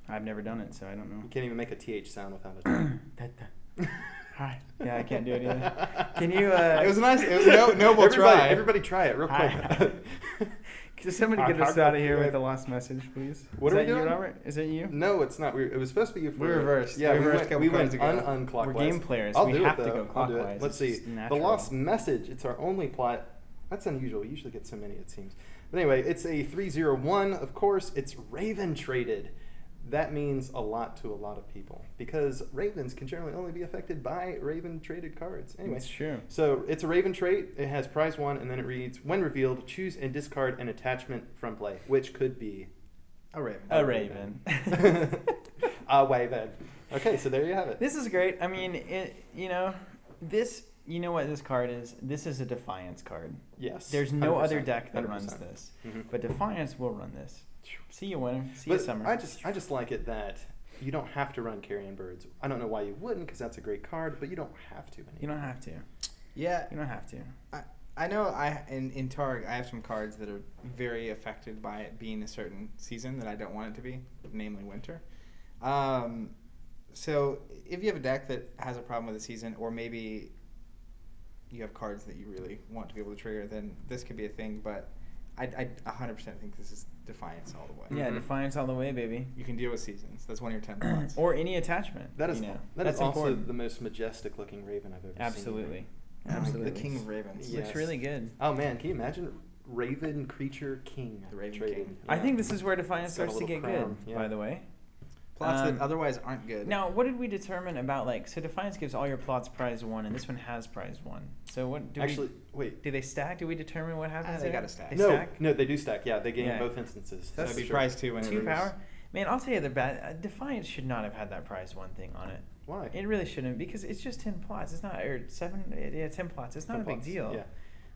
[SPEAKER 1] I've never done it, so I don't know.
[SPEAKER 3] You can't even make a TH sound without a tongue.
[SPEAKER 1] Hi. Yeah, I can't do it either. Can you...
[SPEAKER 2] It was nice. It was a noble try.
[SPEAKER 3] Everybody try it real quick.
[SPEAKER 1] Can somebody get us out of here with the last message, please?
[SPEAKER 3] What
[SPEAKER 1] Is
[SPEAKER 3] are we
[SPEAKER 1] that
[SPEAKER 3] doing?
[SPEAKER 1] you, Robert? Is it you?
[SPEAKER 3] No, it's not. It was supposed to be you.
[SPEAKER 2] We reversed.
[SPEAKER 3] Yeah, we went
[SPEAKER 2] together.
[SPEAKER 3] unclockwise.
[SPEAKER 1] We're game players.
[SPEAKER 3] I'll
[SPEAKER 1] We
[SPEAKER 3] do
[SPEAKER 1] have
[SPEAKER 3] it,
[SPEAKER 1] to
[SPEAKER 3] though.
[SPEAKER 1] go
[SPEAKER 3] I'll do it.
[SPEAKER 1] clockwise.
[SPEAKER 3] Let's
[SPEAKER 1] It's
[SPEAKER 3] see.
[SPEAKER 1] just
[SPEAKER 3] The
[SPEAKER 1] natural.
[SPEAKER 3] lost message. It's our only plot. That's unusual. We usually get so many, it seems. But anyway, it's a 301. Of course, it's Raven traded. That means a lot to a lot of people because Ravens can generally only be affected by Raven traded cards. Anyway,
[SPEAKER 1] That's true.
[SPEAKER 3] So it's a Raven trait. It has prize 1, and then it reads, when revealed, choose and discard an attachment from play, which could be
[SPEAKER 2] A Raven.
[SPEAKER 1] A Raven.
[SPEAKER 3] a Raven. Okay, so there you have it.
[SPEAKER 1] This is great. I mean, this... You know what this card is? This is a Defiance card.
[SPEAKER 3] Yes.
[SPEAKER 1] There's no
[SPEAKER 3] 100%,
[SPEAKER 1] other deck that
[SPEAKER 3] 100%.
[SPEAKER 1] runs this.
[SPEAKER 3] Mhm.
[SPEAKER 1] But Defiance will run this. See you, winter. See
[SPEAKER 3] But
[SPEAKER 1] you, summer.
[SPEAKER 3] I just like it that you don't have to run Carrion Birds. I don't know why you wouldn't, because that's a great card, but you don't have to.
[SPEAKER 1] You don't have to.
[SPEAKER 2] Yeah.
[SPEAKER 1] You don't have to.
[SPEAKER 2] I know in Targ, I have some cards that are very affected by it being a certain season that I don't want it to be, namely winter. So if you have a deck that has a problem with the season, or maybe you have cards that you really want to be able to trigger, then this could be a thing. But I 100% think this is Defiance all the way.
[SPEAKER 1] Yeah,
[SPEAKER 3] Mhm.
[SPEAKER 1] Defiance all the way, baby.
[SPEAKER 2] You can deal with seasons. That's one of your 10 plots.
[SPEAKER 1] Or any attachment.
[SPEAKER 3] That is
[SPEAKER 1] That's
[SPEAKER 3] also
[SPEAKER 1] important.
[SPEAKER 3] the most majestic looking Raven I've ever
[SPEAKER 1] Absolutely.
[SPEAKER 2] Like
[SPEAKER 1] Absolutely.
[SPEAKER 2] the King of Ravens.
[SPEAKER 3] Yeah.
[SPEAKER 1] Looks
[SPEAKER 3] Yes.
[SPEAKER 1] really good.
[SPEAKER 3] seen. Oh man, can you imagine Raven Creature King?
[SPEAKER 2] The Raven
[SPEAKER 3] traded?
[SPEAKER 2] King.
[SPEAKER 1] I
[SPEAKER 3] Yeah.
[SPEAKER 1] think this is where Defiance
[SPEAKER 3] It's got a
[SPEAKER 1] starts to
[SPEAKER 3] little
[SPEAKER 1] get
[SPEAKER 3] crown,
[SPEAKER 1] good,
[SPEAKER 3] yeah.
[SPEAKER 1] by the way.
[SPEAKER 2] Plots that otherwise aren't good.
[SPEAKER 1] Now, what did we determine about, like, so Defiance gives all your plots prize 1, and this one has prize 1. So what do
[SPEAKER 3] Actually, wait.
[SPEAKER 1] do they stack? Do we determine what happens
[SPEAKER 2] they
[SPEAKER 1] there?
[SPEAKER 2] gotta stack.
[SPEAKER 1] They
[SPEAKER 3] No,
[SPEAKER 1] stack?
[SPEAKER 3] no, they do stack. Yeah, they gain
[SPEAKER 1] Yeah.
[SPEAKER 3] both instances.
[SPEAKER 2] That'd be
[SPEAKER 3] true.
[SPEAKER 2] prize 2 when it
[SPEAKER 1] 2
[SPEAKER 2] reverses.
[SPEAKER 1] power? Man, I'll tell you the bad. Defiance should not have had that prize 1 thing on it.
[SPEAKER 3] Why?
[SPEAKER 1] It really shouldn't, because it's just 10 plots. It's not, or 7, yeah, 10 plots. It's not
[SPEAKER 3] 10
[SPEAKER 1] a big
[SPEAKER 3] plots,
[SPEAKER 1] deal.
[SPEAKER 3] Yeah.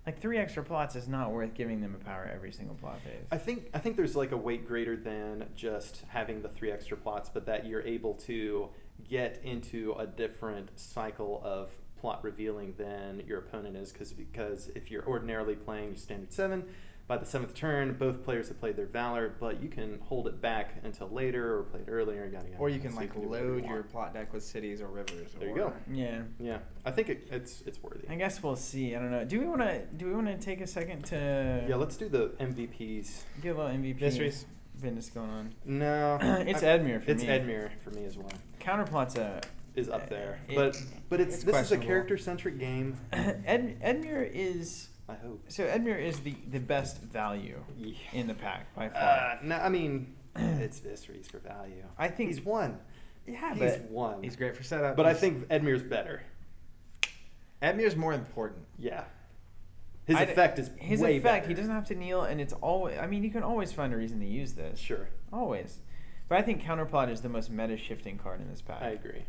[SPEAKER 1] Like 3 extra plots is not worth giving them a power every single plot phase.
[SPEAKER 3] I think there's like a weight greater than just having the 3 extra plots, but that you're able to get into a different cycle of plot revealing than your opponent is, because if you're ordinarily playing your standard 7, by the 7th turn, both players have played their Valor, but you can hold it back until later or play it earlier. Yada, yada.
[SPEAKER 2] Or you can
[SPEAKER 3] So
[SPEAKER 2] like
[SPEAKER 3] do whatever you
[SPEAKER 2] load your
[SPEAKER 3] want.
[SPEAKER 2] plot deck with cities or rivers.
[SPEAKER 3] There you
[SPEAKER 2] or,
[SPEAKER 3] go.
[SPEAKER 1] Yeah.
[SPEAKER 3] Yeah, I think it's worthy.
[SPEAKER 1] I guess we'll see. I don't know. Do we want to take a second to
[SPEAKER 3] Yeah, let's do the MVPs.
[SPEAKER 1] get a little MVP
[SPEAKER 2] Mysteries.
[SPEAKER 1] business going on?
[SPEAKER 3] No,
[SPEAKER 1] It's Edmure for
[SPEAKER 3] it's
[SPEAKER 1] me.
[SPEAKER 3] Edmure for me as well.
[SPEAKER 1] Counterplot's
[SPEAKER 3] Is up there,
[SPEAKER 1] It-
[SPEAKER 3] but
[SPEAKER 2] it's
[SPEAKER 3] this is a
[SPEAKER 2] questionable.
[SPEAKER 3] character centric game.
[SPEAKER 1] Edmure is
[SPEAKER 3] I hope.
[SPEAKER 1] so Edmure is the best value
[SPEAKER 3] Yeah.
[SPEAKER 1] in the pack by far.
[SPEAKER 3] No, I mean it's Mysteries for value.
[SPEAKER 1] I think
[SPEAKER 3] he's one.
[SPEAKER 1] Yeah,
[SPEAKER 3] He's
[SPEAKER 1] but
[SPEAKER 3] one.
[SPEAKER 2] He's great for setup.
[SPEAKER 3] But I think Edmure's better.
[SPEAKER 2] Edmure's more important.
[SPEAKER 3] Yeah. His effect is
[SPEAKER 1] his
[SPEAKER 3] way
[SPEAKER 1] effect.
[SPEAKER 3] better.
[SPEAKER 1] He doesn't have to kneel, and it's always. I mean, you can always find a reason to use this.
[SPEAKER 3] Sure.
[SPEAKER 1] Always. But I think Counterplot is the most meta shifting card in this pack.
[SPEAKER 3] I agree.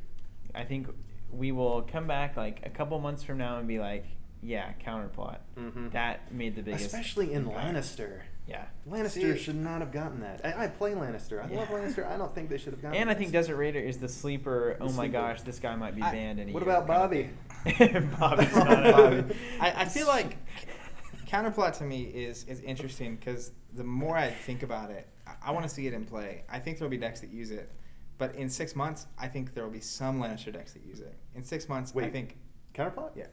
[SPEAKER 1] I think we will come back like a couple months from now and be like, yeah, Counterplot.
[SPEAKER 3] Mhm.
[SPEAKER 1] That made the biggest.
[SPEAKER 3] Especially in
[SPEAKER 1] impact.
[SPEAKER 3] Lannister.
[SPEAKER 1] Yeah.
[SPEAKER 3] Lannister
[SPEAKER 2] See-
[SPEAKER 3] should not have gotten that. I play Lannister. I love
[SPEAKER 1] Yeah.
[SPEAKER 3] Lannister. I don't think they should have gotten
[SPEAKER 1] And I
[SPEAKER 3] this.
[SPEAKER 1] think Desert Raider is the sleeper. Oh my
[SPEAKER 3] sleeper.
[SPEAKER 1] gosh, this guy might be banned in a
[SPEAKER 3] What
[SPEAKER 1] year
[SPEAKER 3] about
[SPEAKER 1] kind of
[SPEAKER 3] Bobby?
[SPEAKER 1] thing. Bobby's not
[SPEAKER 3] Bobby.
[SPEAKER 2] I feel like Counterplot to me is interesting because the more I think about it, I want to see it in play. I think there'll be decks that use it. But in 6 months, I think there will be some Lannister decks that use it. In 6 months, I
[SPEAKER 3] Wait.
[SPEAKER 2] think...
[SPEAKER 3] Counterplot?
[SPEAKER 2] Yeah.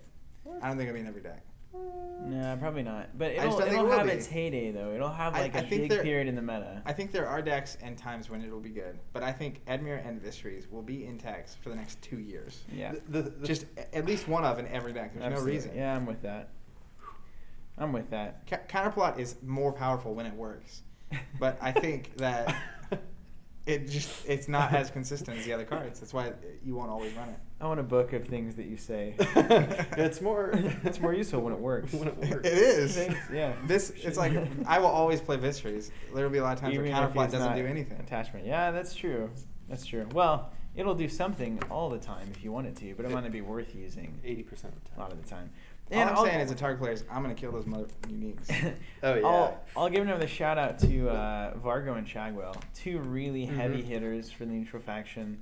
[SPEAKER 3] What?
[SPEAKER 2] I don't think it'll be in every deck.
[SPEAKER 1] No, probably not. But
[SPEAKER 2] I just
[SPEAKER 1] it'll,
[SPEAKER 2] don't think
[SPEAKER 1] it'll
[SPEAKER 2] it will
[SPEAKER 1] have
[SPEAKER 2] be.
[SPEAKER 1] its heyday, though. It'll have
[SPEAKER 2] I
[SPEAKER 1] like a
[SPEAKER 2] think
[SPEAKER 1] big
[SPEAKER 2] there-
[SPEAKER 1] period in the meta.
[SPEAKER 2] I think there are decks and times when it'll be good. But I think Edmure and Mysteries will be in decks for the next 2 years.
[SPEAKER 1] Yeah.
[SPEAKER 3] The
[SPEAKER 2] Just at least one of in every deck. There's
[SPEAKER 1] Absolutely.
[SPEAKER 2] no reason.
[SPEAKER 1] Yeah, I'm with that. I'm with that.
[SPEAKER 2] Counterplot is more powerful when it works. But I think that it's not as consistent as the other cards. That's why you won't always run it.
[SPEAKER 1] I want a book of things that you say.
[SPEAKER 3] It's more
[SPEAKER 1] useful when it works.
[SPEAKER 3] when it works.
[SPEAKER 2] It is.
[SPEAKER 1] Yeah.
[SPEAKER 2] It's like I will always play Vistries. There will be a lot of times
[SPEAKER 1] Even
[SPEAKER 2] where
[SPEAKER 1] if
[SPEAKER 2] counterplot
[SPEAKER 1] it's
[SPEAKER 2] doesn't
[SPEAKER 1] not
[SPEAKER 2] do anything.
[SPEAKER 1] Attachment. Yeah, that's true. That's true. Well, it'll do something all the time if you want it to, but it might not be worth using
[SPEAKER 3] 80% of the
[SPEAKER 1] a
[SPEAKER 3] time.
[SPEAKER 1] lot of the time.
[SPEAKER 2] All I'm saying as a target player is I'm going to kill those mother uniques.
[SPEAKER 3] Oh yeah.
[SPEAKER 1] I'll give another shout out to Vargo and Shagwell, two really heavy hitters for the neutral faction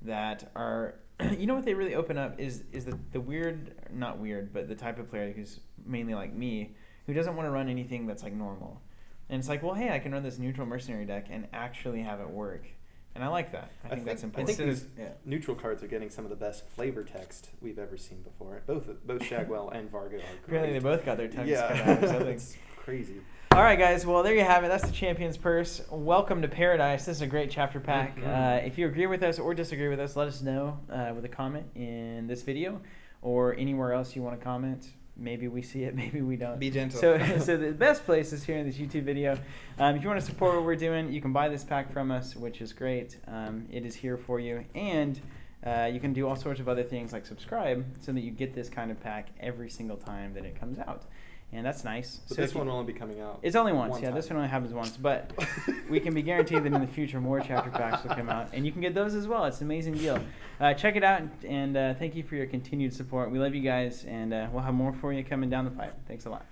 [SPEAKER 1] that are. You know what they really open up is the weird, not weird, but the type of player who's mainly like me, who doesn't want to run anything that's like normal, and it's like, well, hey, I can run this neutral mercenary deck and actually have it work. And I like that. I think that's important.
[SPEAKER 3] I think these neutral cards are getting some of the best flavor text we've ever seen before. Both Shagwell and Vargo are great.
[SPEAKER 1] Really, they both got their tongues cut out or something.
[SPEAKER 3] It's crazy.
[SPEAKER 1] All right, guys. Well, there you have it. That's the Champion's Purse. Welcome to Paradise. This is a great chapter pack. If you agree with us or disagree with us, let us know with a comment in this video or anywhere else you want to comment. Maybe we see it, maybe we don't.
[SPEAKER 2] Be gentle.
[SPEAKER 1] So the best place is here in this YouTube video. If you want to support what we're doing, you can buy this pack from us, which is great. It is here for you. And you can do all sorts of other things like subscribe so that you get this kind of pack every single time that it comes out. And that's nice.
[SPEAKER 3] But
[SPEAKER 1] so
[SPEAKER 3] this one will only be coming out.
[SPEAKER 1] It's only once.
[SPEAKER 3] Time.
[SPEAKER 1] This one only happens once. But we can be guaranteed that in the future more chapter packs will come out. And you can get those as well. It's an amazing deal. Check it out. And thank you for your continued support. We love you guys. And we'll have more for you coming down the pipe. Thanks a lot.